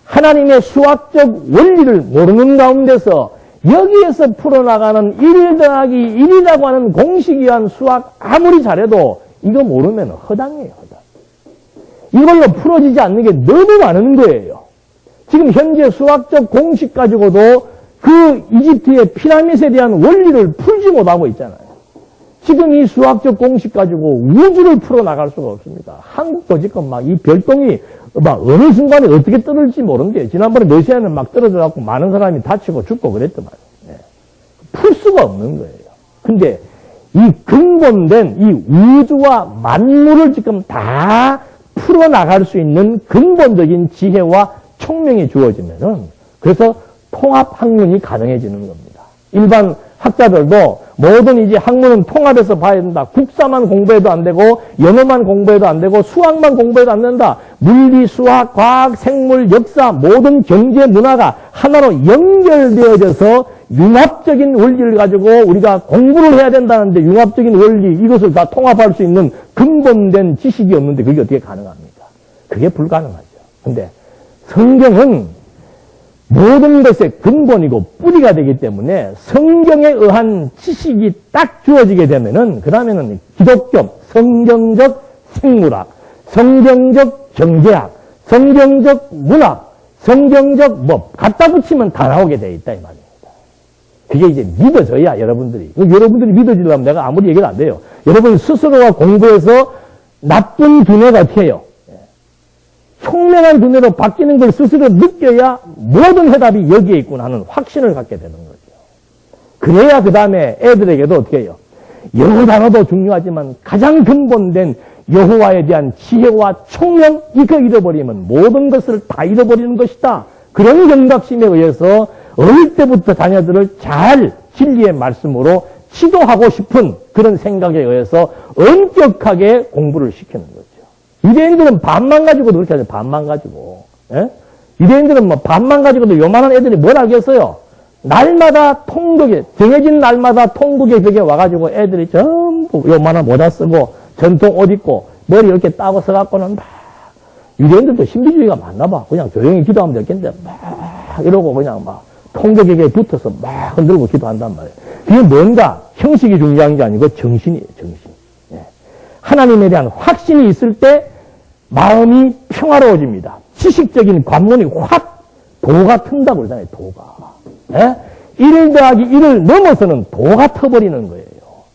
A: 하나님의 수학적 원리를 모르는 가운데서 여기에서 풀어나가는 1 더하기 1이라고 하는 공식에 의한 수학 아무리 잘해도 이거 모르면 허당이에요, 허당. 이걸로 풀어지지 않는 게 너무 많은 거예요. 지금 현재 수학적 공식 가지고도 그 이집트의 피라미드에 대한 원리를 풀지 못하고 있잖아요. 지금 이 수학적 공식 가지고 우주를 풀어나갈 수가 없습니다. 한국도 지금 막 이 별똥이 어느 순간에 어떻게 떨어질지 모르는데 지난번에 러시아는 막 떨어져갖고 많은 사람이 다치고 죽고 그랬더만. 풀 수가 없는 거예요. 근데 이 근본된 이 우주와 만물을 지금 다 풀어나갈 수 있는 근본적인 지혜와 총명이 주어지면은 그래서 통합학문이 가능해지는 겁니다. 일반 학자들도 모든 이제 학문은 통합해서 봐야 된다. 국사만 공부해도 안 되고 영어만 공부해도 안 되고 수학만 공부해도 안 된다. 물리, 수학, 과학, 생물, 역사 모든 경제, 문화가 하나로 연결되어져서 융합적인 원리를 가지고 우리가 공부를 해야 된다는데 융합적인 원리 이것을 다 통합할 수 있는 근본된 지식이 없는데 그게 어떻게 가능합니까? 그게 불가능하죠. 근데 성경은 모든 것의 근본이고 뿌리가 되기 때문에 성경에 의한 지식이 딱 주어지게 되면은 그 다음에는 기독교, 성경적 생물학, 성경적 경제학, 성경적 문학, 성경적 갖다 붙이면 다 나오게 돼 있다 이 말입니다. 그게 이제 믿어져야 여러분들이 믿어지려면 내가 아무리 얘기를 안 돼요. 여러분 스스로가 공부해서 나쁜 두뇌가 어떻게 해요? 총명한 두뇌로 바뀌는 걸 스스로 느껴야 모든 해답이 여기에 있구나 하는 확신을 갖게 되는 거죠. 그래야 그 다음에 애들에게도 어떻게 해요? 영어 단어도 중요하지만 가장 근본된 여호와에 대한 지혜와 총명 이거 잃어버리면 모든 것을 다 잃어버리는 것이다. 그런 경각심에 의해서 어릴 때부터 자녀들을 잘 진리의 말씀으로 지도하고 싶은 그런 생각에 의해서 엄격하게 공부를 시키는 거죠. 유대인들은 반만 가지고도 그렇게 하죠. 반만 가지고. 유대인들은 반만 가지고도 요만한 애들이 뭘 알겠어요? 날마다 통곡에, 정해진 날마다 통곡의 벽에 와가지고 애들이 전부 요만한 모자 쓰고 전통 옷 입고 머리 이렇게 따고 서갖고는 막 유대인들도 신비주의가 많나 봐. 그냥 조용히 기도하면 되겠는데 막 이러고 그냥 막 통곡에게 붙어서 막 흔들고 기도한단 말이에요. 그게 뭔가 형식이 중요한 게 아니고 정신이에요. 정신. 하나님에 대한 확신이 있을 때 마음이 평화로워집니다. 지식적인 관문이 확 도가 튼다고 그러잖아요. 도가. 1 더하기 1을 넘어서는 도가 터버리는 거예요.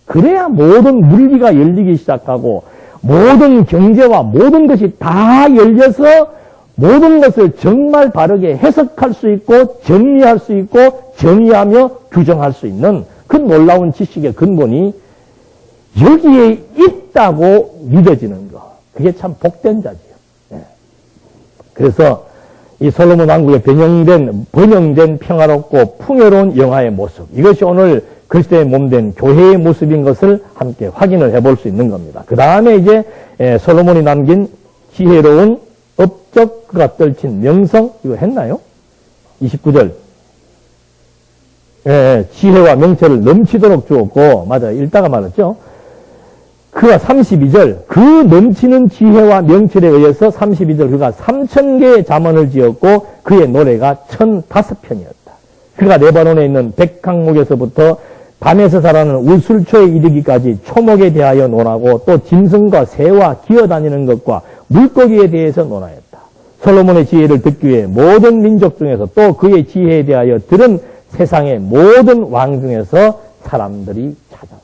A: 그래야 모든 물리가 열리기 시작하고 모든 경제와 모든 것이 다 열려서 모든 것을 정말 바르게 해석할 수 있고 정리할 수 있고 정의하며 규정할 수 있는 그 놀라운 지식의 근본이 여기에 있다고 믿어지는 거. 그게 참 복된 자지요. 그래서 이 솔로몬 왕국의 번영된 평화롭고 풍요로운 영화의 모습. 이것이 오늘 그리스도의 몸된 교회의 모습인 것을 함께 확인을 해볼 수 있는 겁니다. 그 다음에 이제 솔로몬이 남긴 지혜로운 업적 그가 떨친 명성 이거 했나요? 29절 지혜와 명철을 넘치도록 주었고 맞아요. 읽다가 말했죠. 그가 32절 그 넘치는 지혜와 명철에 의해서 32절 그가 3000개의 잠언을 지었고 그의 노래가 1005편이었다. 그가 레바논에 있는 백항목에서부터 밤에서 자라는 우술초에 이르기까지 초목에 대하여 논하고 또 짐승과 새와 기어다니는 것과 물고기에 대해서 논하였다. 솔로몬의 지혜를 듣기 위해 모든 민족 중에서 또 그의 지혜에 대하여 들은 세상의 모든 왕 중에서 사람들이 찾아왔다.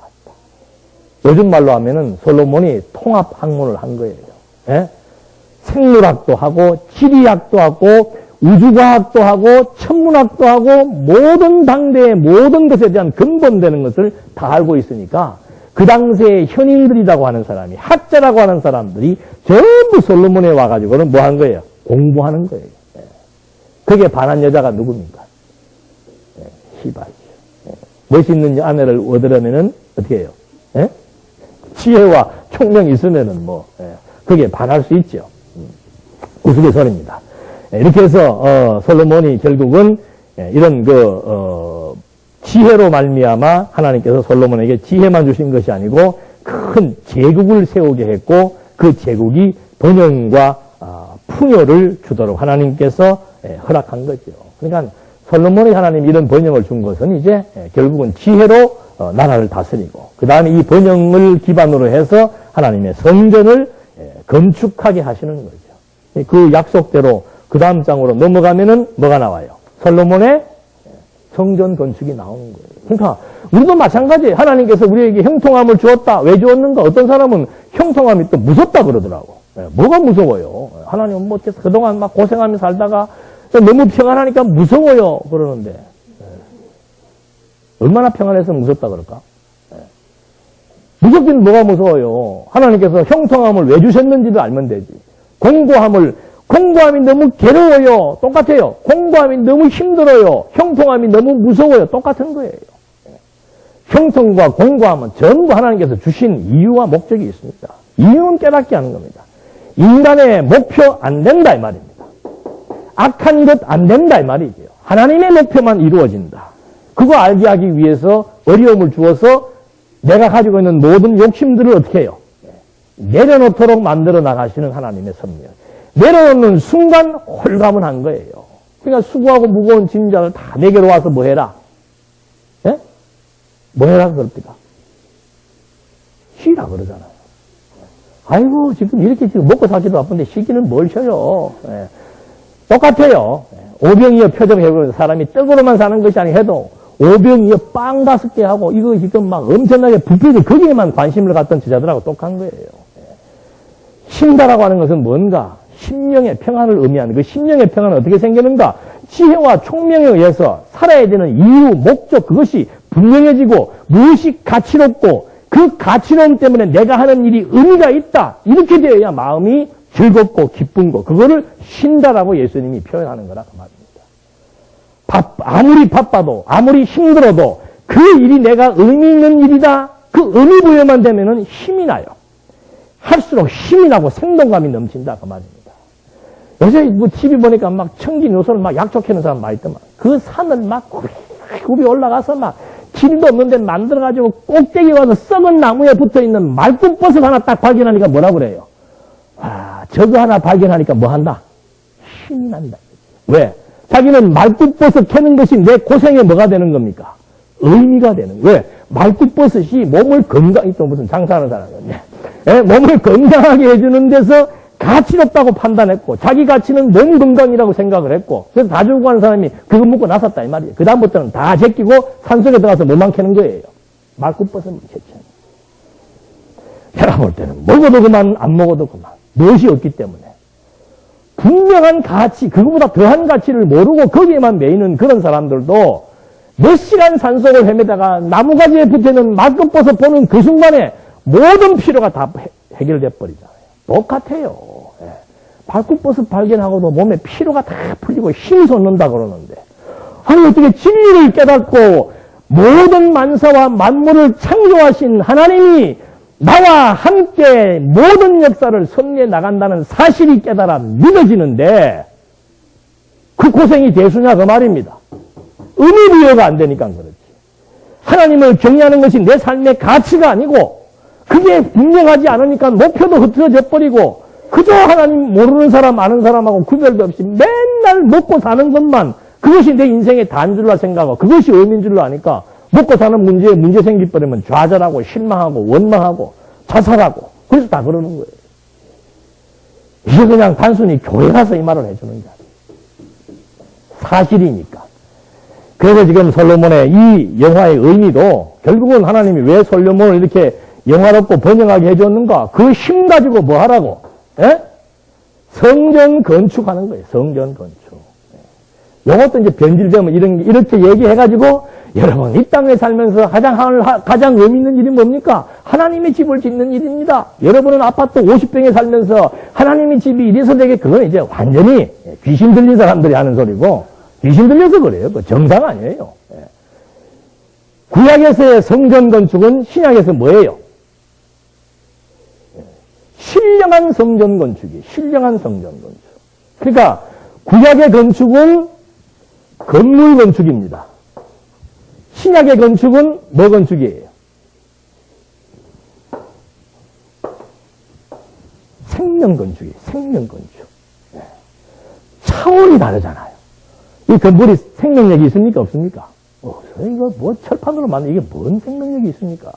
A: 요즘 말로 하면은 솔로몬이 통합 학문을 한 거예요. 예? 생물학도 하고 지리학도 하고 우주과학도 하고 천문학도 하고 모든 당대의 모든 것에 대한 근본되는 것을 다 알고 있으니까 그 당시의 현인들이라고 하는 사람이 학자라고 하는 사람들이 전부 솔로몬에 와가지고는 뭐 한 거예요? 공부하는 거예요. 예. 그게 반한 여자가 누굽니까? 시바죠. 멋있는 아내를 얻으려면은 어떻게 해요? 예? 지혜와 총명이 있으면은 그게 반할 수 있죠. 우스갯소리입니다. 이렇게 해서 솔로몬이 결국은 이런 지혜로 말미암아 하나님께서 솔로몬에게 지혜만 주신 것이 아니고 큰 제국을 세우게 했고 그 제국이 번영과 풍요를 주도록 하나님께서 허락한 거죠. 그러니까 솔로몬이 하나님 이런 번영을 준 것은 이제 결국은 지혜로 나라를 다스리고 그 다음에 이 번영을 기반으로 해서 하나님의 성전을 건축하게 하시는 거죠. 그 약속대로 그 다음 장으로 넘어가면은 뭐가 나와요? 솔로몬의 성전 건축이 나오는 거예요. 그러니까 우리도 마찬가지예요. 하나님께서 우리에게 형통함을 주었다. 왜 주었는가? 어떤 사람은 형통함이 또 무섭다 그러더라고. 뭐가 무서워요? 하나님은 뭐 그동안 막 고생하며 살다가 너무 평안하니까 무서워요. 그러는데 얼마나 평안해서 무섭다 그럴까? 무섭긴 뭐가 무서워요? 하나님께서 형통함을 왜 주셨는지도 알면 되지. 공고함이 너무 괴로워요. 똑같아요. 공고함이 너무 힘들어요. 형통함이 너무 무서워요. 똑같은 거예요. 형통과 공고함은 전부 하나님께서 주신 이유와 목적이 있습니다. 이유는 깨닫게 하는 겁니다. 인간의 목표 안 된다 이 말입니다. 악한 것 안 된다 이 말이죠. 하나님의 목표만 이루어진다. 그거 알게 하기 위해서 어려움을 주어서 내가 가지고 있는 모든 욕심들을 어떻게 해요? 내려놓도록 만들어 나가시는 하나님의 섭리. 내려놓는 순간 홀가분 한 거예요. 그러니까 수고하고 무거운 짐작을 다 내게로 와서 뭐 해라? 예? 뭐 해라 그럽니까? 쉬라 그러잖아요. 아이고 지금 이렇게 지금 먹고 살기도 바쁜데 쉬기는 뭘 쉬어요. 예. 똑같아요. 오병이어 표적해보면 사람이 떡으로만 사는 것이 아니 해도 오병이어 빵 5개 하고 이거 지금 막 엄청나게 부패해서 거기에만 관심을 갖던 제자들하고 똑같은 거예요. 쉰다라고 하는 것은 뭔가? 심령의 평안을 의미하는 그 심령의 평안은 어떻게 생기는가? 지혜와 총명에 의해서 살아야 되는 이유, 목적 그것이 분명해지고 무엇이 가치롭고 그 가치로움 때문에 내가 하는 일이 의미가 있다. 이렇게 되어야 마음이 즐겁고 기쁜 거. 그거를 쉰다라고 예수님이 표현하는 거라 그 말입니다. 아무리 바빠도 아무리 힘들어도 그 일이 내가 의미 있는 일이다. 그 의미 부여만 되면은 힘이 나요. 할수록 힘이 나고 생동감이 넘친다 그 말입니다. 요새 뭐 TV 보니까 막 청진 요소를 막 약촉해놓은 사람 많이 있더만. 그 산을 막 굽이 올라가서 막 길도 없는데 만들어가지고 꼭대기에 와서 썩은 나무에 붙어있는 말뚝버섯 하나 딱 발견하니까 뭐라 그래요? 와, 저거 하나 발견하니까 뭐 한다? 힘이 난다. 왜? 자기는 말뚝버섯 캐는 것이 내 고생에 뭐가 되는 겁니까? 의미가 되는 거예요. 왜? 말뚝버섯이 몸을 건강히 또 무슨 장사하는 사람이었네. 몸을 건강하게 해주는 데서 가치롭다고 판단했고 자기 가치는 몸 건강이라고 생각을 했고 그래서 다 주고 가는 사람이 그거 먹고 나섰다 이 말이에요. 그 다음부터는 다 제끼고 산속에 들어가서 뭐만 캐는 거예요. 말뚝버섯만 캐치하는 내가 볼 때는 먹어도 그만 안 먹어도 그만 무엇이 없기 때문에 분명한 가치, 그거보다 더한 가치를 모르고 거기에만 매이는 그런 사람들도 몇 시간 산속을 헤매다가 나무가지에 붙어있는 말끔버섯 보는 그 순간에 모든 필요가 다 해결돼 버리잖아요. 똑같아요. 예. 발굽버섯 발견하고도 몸에 피로가 다 풀리고 힘이 솟는다 그러는데, 아니 어떻게 진리를 깨닫고 모든 만사와 만물을 창조하신 하나님이 나와 함께 모든 역사를 섭리해 나간다는 사실이 깨달아 믿어지는데 그 고생이 대수냐 그 말입니다. 의미부여가 안 되니까 그렇지. 하나님을 경외하는 것이 내 삶의 가치가 아니고 그게 분명하지 않으니까 목표도 흐트러져 버리고 그저 하나님 모르는 사람 아는 사람하고 구별도 없이 맨날 먹고 사는 것만 그것이 내 인생의 다인 줄로 생각하고 그것이 의미인 줄로 아니까 먹고 사는 문제에 문제 생기버리면 좌절하고 실망하고 원망하고 자살하고 그래서 다 그러는 거예요. 이게 그냥 단순히 교회 가서 이 말을 해주는 게 아니에요. 사실이니까. 그래서 지금 솔로몬의 이 영화의 의미도 결국은 하나님이 왜 솔로몬을 이렇게 영화롭고 번영하게 해줬는가? 그 힘 가지고 뭐 하라고? 예? 성전 건축하는 거예요. 성전 건축. 이것도 이제 변질되면 이렇게 얘기해가지고 여러분 이 땅에 살면서 가장 의미 있는 일이 뭡니까? 하나님의 집을 짓는 일입니다. 여러분은 아파트 50평에 살면서 하나님의 집이 이래서 되게 그건 이제 완전히 귀신 들린 사람들이 하는 소리고 귀신 들려서 그래요. 그 정상 아니에요. 구약에서의 성전 건축은 신약에서 뭐예요? 신령한 성전 건축이 신령한 성전 건축. 그러니까 구약의 건축은 건물 건축입니다. 신약의 건축은 뭐 건축이에요? 생명 건축이에요. 생명 건축. 차원이 다르잖아요. 이 건물이 생명력이 있습니까? 없습니까? 이거 뭐 철판으로 만든 이게 뭔 생명력이 있습니까?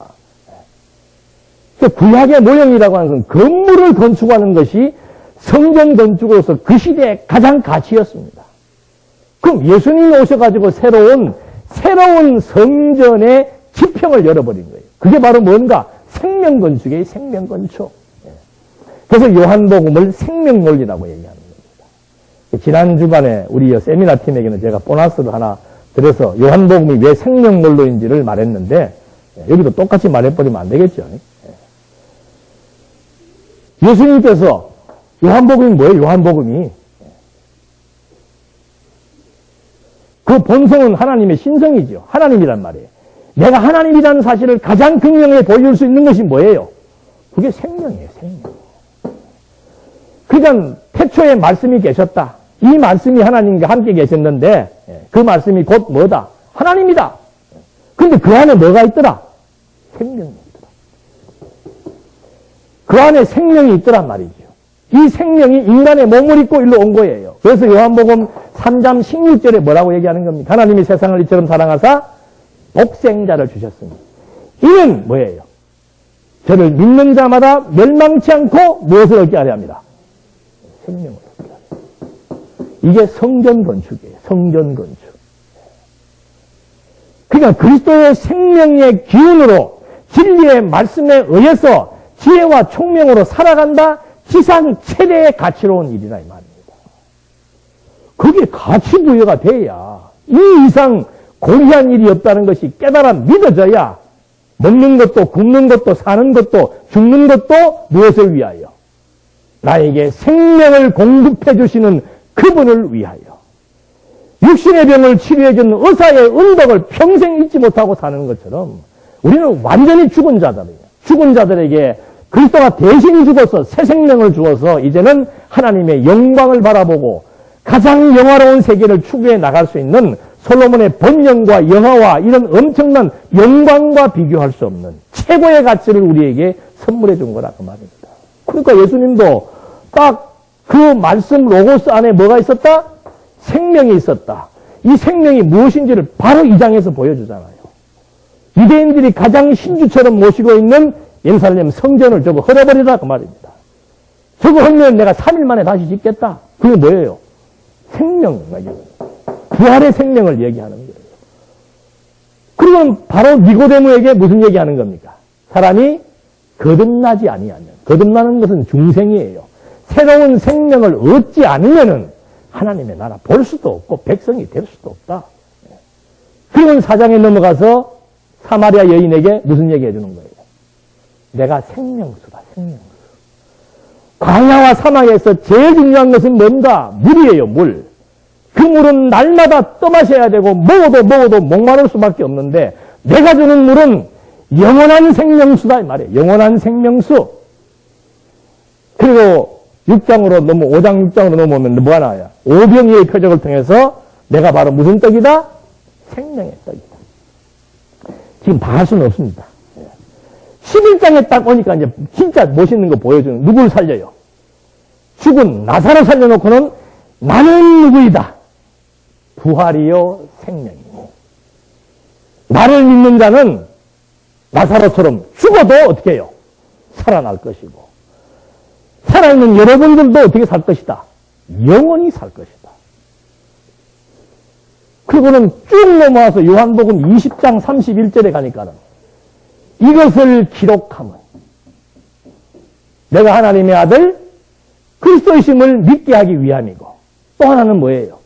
A: 구약의 모형이라고 하는 건 건물을 건축하는 것이 성전 건축으로서 그 시대의 가장 가치였습니다. 그럼 예수님이 오셔가지고 새로운 성전의 지평을 열어버린 거예요. 그게 바로 뭔가? 생명 건축이에요. 생명 건축. 그래서 요한복음을 생명 논리라고 얘기하는 겁니다. 지난 주간에 우리 세미나 팀에게는 제가 보너스를 하나 드려서 요한복음이 왜 생명 논리인지를 말했는데 여기도 똑같이 말해버리면 안 되겠죠. 예수님께서 요한복음이 뭐예요? 요한복음이 그 본성은 하나님의 신성이죠. 하나님이란 말이에요. 내가 하나님이라는 사실을 가장 극명하게 보여줄 수 있는 것이 뭐예요? 그게 생명이에요. 생명. 그러니까 태초에 말씀이 계셨다. 이 말씀이 하나님과 함께 계셨는데 그 말씀이 곧 뭐다? 하나님이다. 그런데 그 안에 뭐가 있더라? 생명이 있더라. 그 안에 생명이 있더란 말이죠. 이 생명이 인간의 몸을 입고 일로 온 거예요. 그래서 요한복음 3장 16절에 뭐라고 얘기하는 겁니까? 하나님이 세상을 이처럼 사랑하사 독생자를 주셨습니다. 이는 뭐예요? 저를 믿는 자마다 멸망치 않고 무엇을 얻게 하려 합니다? 생명을 얻게 하려 합니다. 이게 성전 건축이에요. 성전 건축. 그러니까 그리스도의 생명의 기운으로 진리의 말씀에 의해서 지혜와 총명으로 살아간다. 지상 최대의 가치로운 일이라 이 말입니다. 그게 가치 부여가 돼야 이 이상 고귀한 일이 없다는 것이 깨달아 믿어져야 먹는 것도 굶는 것도 사는 것도 죽는 것도 무엇을 위하여? 나에게 생명을 공급해 주시는 그분을 위하여. 육신의 병을 치료해 주는 의사의 은덕을 평생 잊지 못하고 사는 것처럼 우리는 완전히 죽은 자들이에요. 죽은 자들에게 그리스도가 대신 죽어서 새 생명을 주어서 이제는 하나님의 영광을 바라보고 가장 영화로운 세계를 추구해 나갈 수 있는 솔로몬의 번영과 영화와 이런 엄청난 영광과 비교할 수 없는 최고의 가치를 우리에게 선물해 준 거라 그 말입니다. 그러니까 예수님도 딱 그 말씀 로고스 안에 뭐가 있었다? 생명이 있었다. 이 생명이 무엇인지를 바로 이 장에서 보여주잖아요. 유대인들이 가장 신주처럼 모시고 있는 예루살렘 성전을 저거 헐어버리라 그 말입니다. 저거 헐면 내가 3일 만에 다시 짓겠다. 그게 뭐예요? 생명, 부활의 생명을 얘기하는 거예요. 그러면 바로 니고데모에게 무슨 얘기하는 겁니까? 사람이 거듭나지 아니하면, 거듭나는 것은 중생이에요.
B: 새로운 생명을 얻지 않으면은 하나님의 나라 볼 수도 없고 백성이 될 수도 없다. 그런 사장에 넘어가서 사마리아 여인에게 무슨 얘기 해주는 거예요? 내가 생명수다, 생명수. 광야와 사막에서 제일 중요한 것은 뭔가? 물이에요, 물. 그 물은 날마다 떠마셔야 되고 먹어도 목마를 수밖에 없는데 내가 주는 물은 영원한 생명수다 이 말이에요. 영원한 생명수. 그리고 5장 6장으로 넘어오면 뭐가 나와요? 오병이의 표적을 통해서 내가 바로 무슨 떡이다? 생명의 떡이다. 지금 다 할 수는 없습니다. 11장에 딱 오니까 이제 진짜 멋있는 거 보여주는, 누구를 살려요? 죽은 나사로 살려놓고는 나는 누구이다? 부활이요 생명이고. 나를 믿는 자는 나사로처럼 죽어도 어떻게 해요? 살아날 것이고. 살아있는 여러분들도 어떻게 살 것이다? 영원히 살 것이다. 그거는 쭉 넘어와서 요한복음 20장 31절에 가니까는 이것을 기록하면 내가 하나님의 아들 그리스도이심을 믿게 하기 위함이고 또 하나는 뭐예요?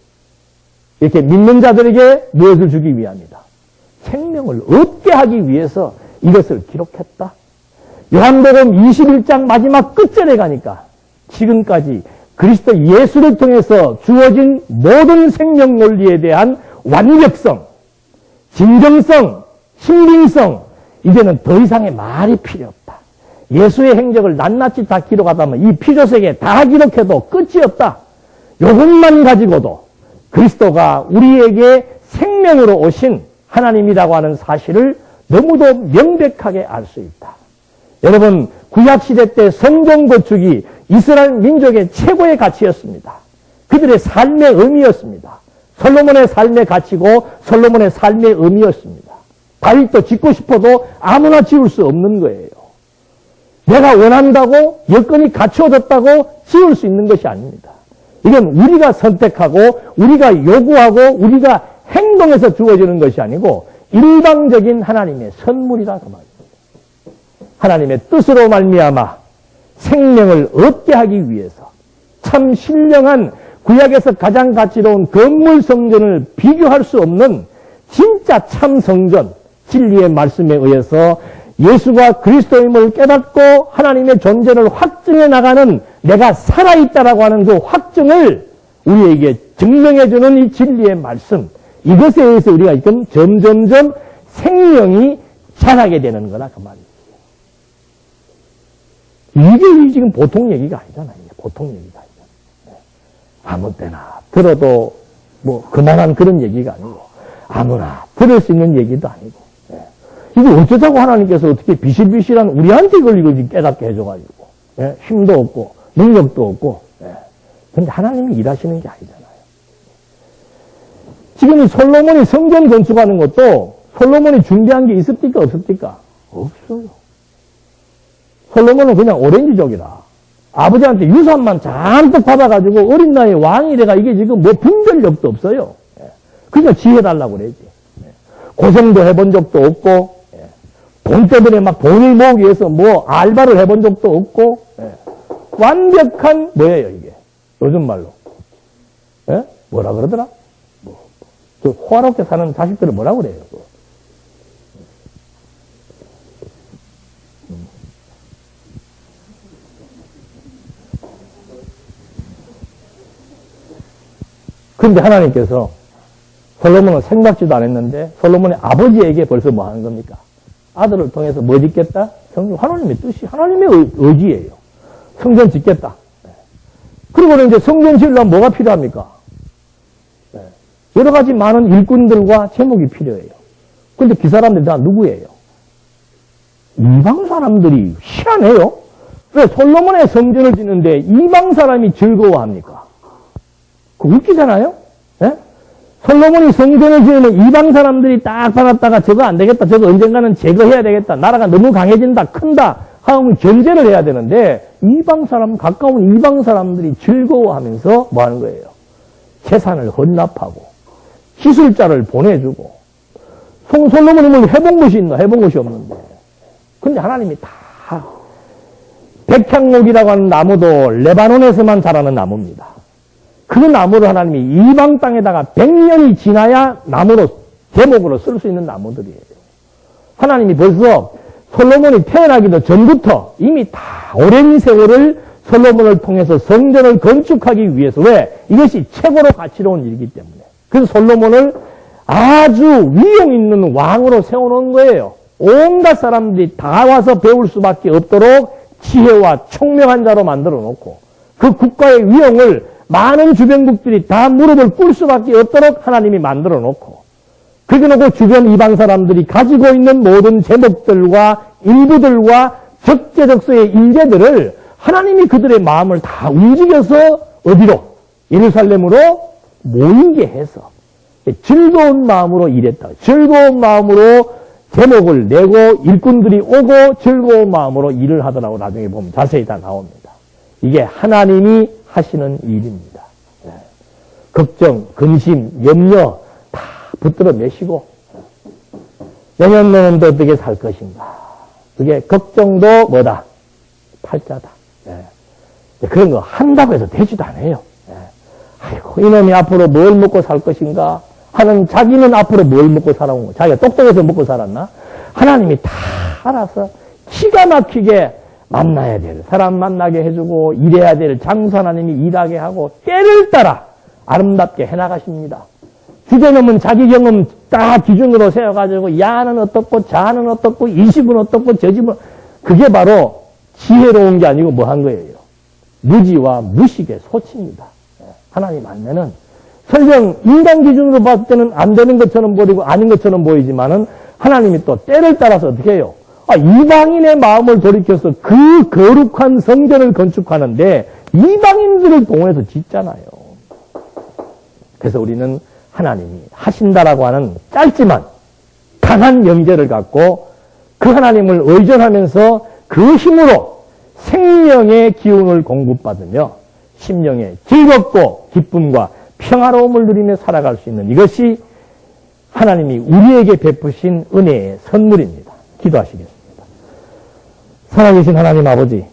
B: 이렇게 믿는 자들에게 무엇을 주기 위함이다. 생명을 얻게 하기 위해서 이것을 기록했다. 요한복음 21장 마지막 끝절에 가니까 지금까지 그리스도 예수를 통해서 주어진 모든 생명 논리에 대한 완벽성, 진정성, 신빙성, 이제는 더 이상의 말이 필요 없다. 예수의 행적을 낱낱이 다 기록하다면 이 피조세계 다 기록해도 끝이 없다. 이것만 가지고도 그리스도가 우리에게 생명으로 오신 하나님이라고 하는 사실을 너무도 명백하게 알 수 있다. 여러분, 구약시대 때 성전 건축이 이스라엘 민족의 최고의 가치였습니다. 그들의 삶의 의미였습니다. 솔로몬의 삶의 가치고 솔로몬의 삶의 의미였습니다. 다윗도 짓고 싶어도 아무나 지을 수 없는 거예요. 내가 원한다고 여건이 갖추어졌다고 지을 수 있는 것이 아닙니다. 이건 우리가 선택하고 우리가 요구하고 우리가 행동해서 주어지는 것이 아니고 일방적인 하나님의 선물이라 그 말입니다. 하나님의 뜻으로 말미암아 생명을 얻게 하기 위해서 참 신령한 구약에서 가장 가치로운 건물 성전을 비교할 수 없는 진짜 참 성전, 진리의 말씀에 의해서 예수가 그리스도임을 깨닫고 하나님의 존재를 확증해 나가는 내가 살아있다라고 하는 그 확증을 우리에게 증명해주는 이 진리의 말씀, 이것에 의해서 우리가 지금 점점점 생명이 자라게 되는 거라 그 말이에요. 이게 지금 보통 얘기가 아니잖아요. 보통 얘기가 아니잖아요. 아무 때나 들어도 뭐 그만한 그런 얘기가 아니고 아무나 들을 수 있는 얘기도 아니고 이게 어쩌자고 하나님께서 어떻게 비실비실한 우리한테 이걸 지금 깨닫게 해줘가지고 힘도 없고 능력도 없고 근데 하나님이 일하시는 게 아니잖아요. 지금 이 솔로몬이 성전 건축하는 것도 솔로몬이 준비한 게 있습니까? 없습니까? 없어요. 솔로몬은 그냥 오렌지족이라 아버지한테 유산만 잔뜩 받아가지고 어린 나이에 왕이 돼가 이게 지금 뭐 분별력도 없어요. 그냥 지혜달라고 그러지. 고생도 해본 적도 없고 돈 때문에 막 돈을 모으기 위해서 뭐 알바를 해본 적도 없고 완벽한 뭐예요 이게 요즘 말로 뭐라 그러더라? 저 호화롭게 사는 자식들을 뭐라 그래요? 그런데 하나님께서 솔로몬은 생각지도 않았는데 솔로몬의 아버지에게 벌써 뭐 하는 겁니까? 아들을 통해서 뭐 짓겠다? 성전, 하나님의 뜻이, 하나님의 의지예요. 성전 짓겠다. 그리고는 이제 성전 지으려면 뭐가 필요합니까? 여러 가지 많은 일꾼들과 제목이 필요해요. 그런데 그 사람들이 다 누구예요? 이방 사람들이 희한해요. 왜 솔로몬의 성전을 짓는데 이방 사람이 즐거워합니까? 그거 웃기잖아요? 예? 솔로몬이 성전을 지으면 이방 사람들이 딱 받았다가 저거 안 되겠다, 저거 언젠가는 제거해야 되겠다, 나라가 너무 강해진다, 큰다 하면 견제를 해야 되는데 이방 사람, 가까운 이방 사람들이 즐거워하면서 뭐 하는 거예요? 재산을 헌납하고 기술자를 보내주고 솔로몬이 뭘 해본 것이 있나? 해본 것이 없는데. 근데 하나님이 다 백향목이라고 하는 나무도 레바논에서만 자라는 나무입니다. 그 나무를 하나님이 이방 땅에다가 100년이 지나야 나무로, 제목으로 쓸 수 있는 나무들이에요. 하나님이 벌써 솔로몬이 태어나기도 전부터 이미 다 오랜 세월을 솔로몬을 통해서 성전을 건축하기 위해서, 왜? 이것이 최고로 가치로운 일이기 때문에. 그래서 솔로몬을 아주 위용 있는 왕으로 세워놓은 거예요. 온갖 사람들이 다 와서 배울 수밖에 없도록 지혜와 총명한 자로 만들어 놓고, 그 국가의 위용을 많은 주변국들이 다 무릎을 꿇을 수밖에 없도록 하나님이 만들어 놓고, 그렇게 놓고 주변 이방 사람들이 가지고 있는 모든 제목들과 일부들과 적재적소의 인재들을 하나님이 그들의 마음을 다 움직여서 어디로? 예루살렘으로 모이게 해서 즐거운 마음으로 일했다. 즐거운 마음으로 제목을 내고 일꾼들이 오고 즐거운 마음으로 일을 하더라고. 나중에 보면 자세히 다 나옵니다. 이게 하나님이 하시는 일입니다. 걱정, 근심, 염려 다 붙들어 매시고, 내년에는 또 어떻게 살 것인가. 그게 걱정도 뭐다? 팔자다. 그런 거 한다고 해서 되지도 않아요. 아이고, 이놈이 앞으로 뭘 먹고 살 것인가 하는, 자기는 앞으로 뭘 먹고 살아온 거, 자기가 똑똑해서 먹고 살았나? 하나님이 다 알아서 기가 막히게 만나야 될 사람 만나게 해주고, 일해야 될 장수 하나님이 일하게 하고, 때를 따라 아름답게 해나가십니다. 주제넘은 자기 경험 딱 기준으로 세워가지고, 야는 어떻고, 자는 어떻고, 이 집은 어떻고, 저 집은, 그게 바로 지혜로운 게 아니고 뭐 한 거예요? 무지와 무식의 소치입니다. 하나님 안내는 설령 인간 기준으로 봤을 때는 안 되는 것처럼 보이고 아닌 것처럼 보이지만은, 하나님이 또 때를 따라서 어떻게 해요? 이방인의 마음을 돌이켜서 그 거룩한 성전을 건축하는데 이방인들을 동원해서 짓잖아요. 그래서 우리는 하나님이 하신다라고 하는 짧지만 강한 영제를 갖고 그 하나님을 의존하면서 그 힘으로 생명의 기운을 공급받으며 심령의 즐겁고 기쁨과 평화로움을 누리며 살아갈 수 있는, 이것이 하나님이 우리에게 베푸신 은혜의 선물입니다. 기도하시겠습니다. 살아계신 하나님 아버지,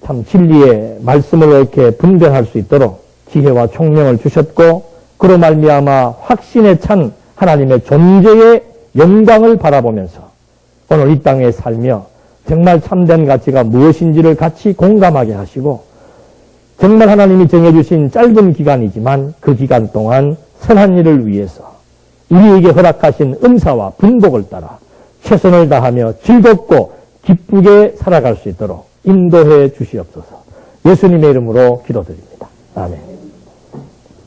B: 참 진리의 말씀을 이렇게 분별할 수 있도록 지혜와 총명을 주셨고, 그로 말미암아 확신에 찬 하나님의 존재의 영광을 바라보면서 오늘 이 땅에 살며 정말 참된 가치가 무엇인지를 같이 공감하게 하시고, 정말 하나님이 정해주신 짧은 기간이지만 그 기간 동안 선한 일을 위해서 우리에게 허락하신 은사와 분복을 따라 최선을 다하며 즐겁고 기쁘게 살아갈 수 있도록 인도해 주시옵소서. 예수님의 이름으로 기도드립니다. 아멘.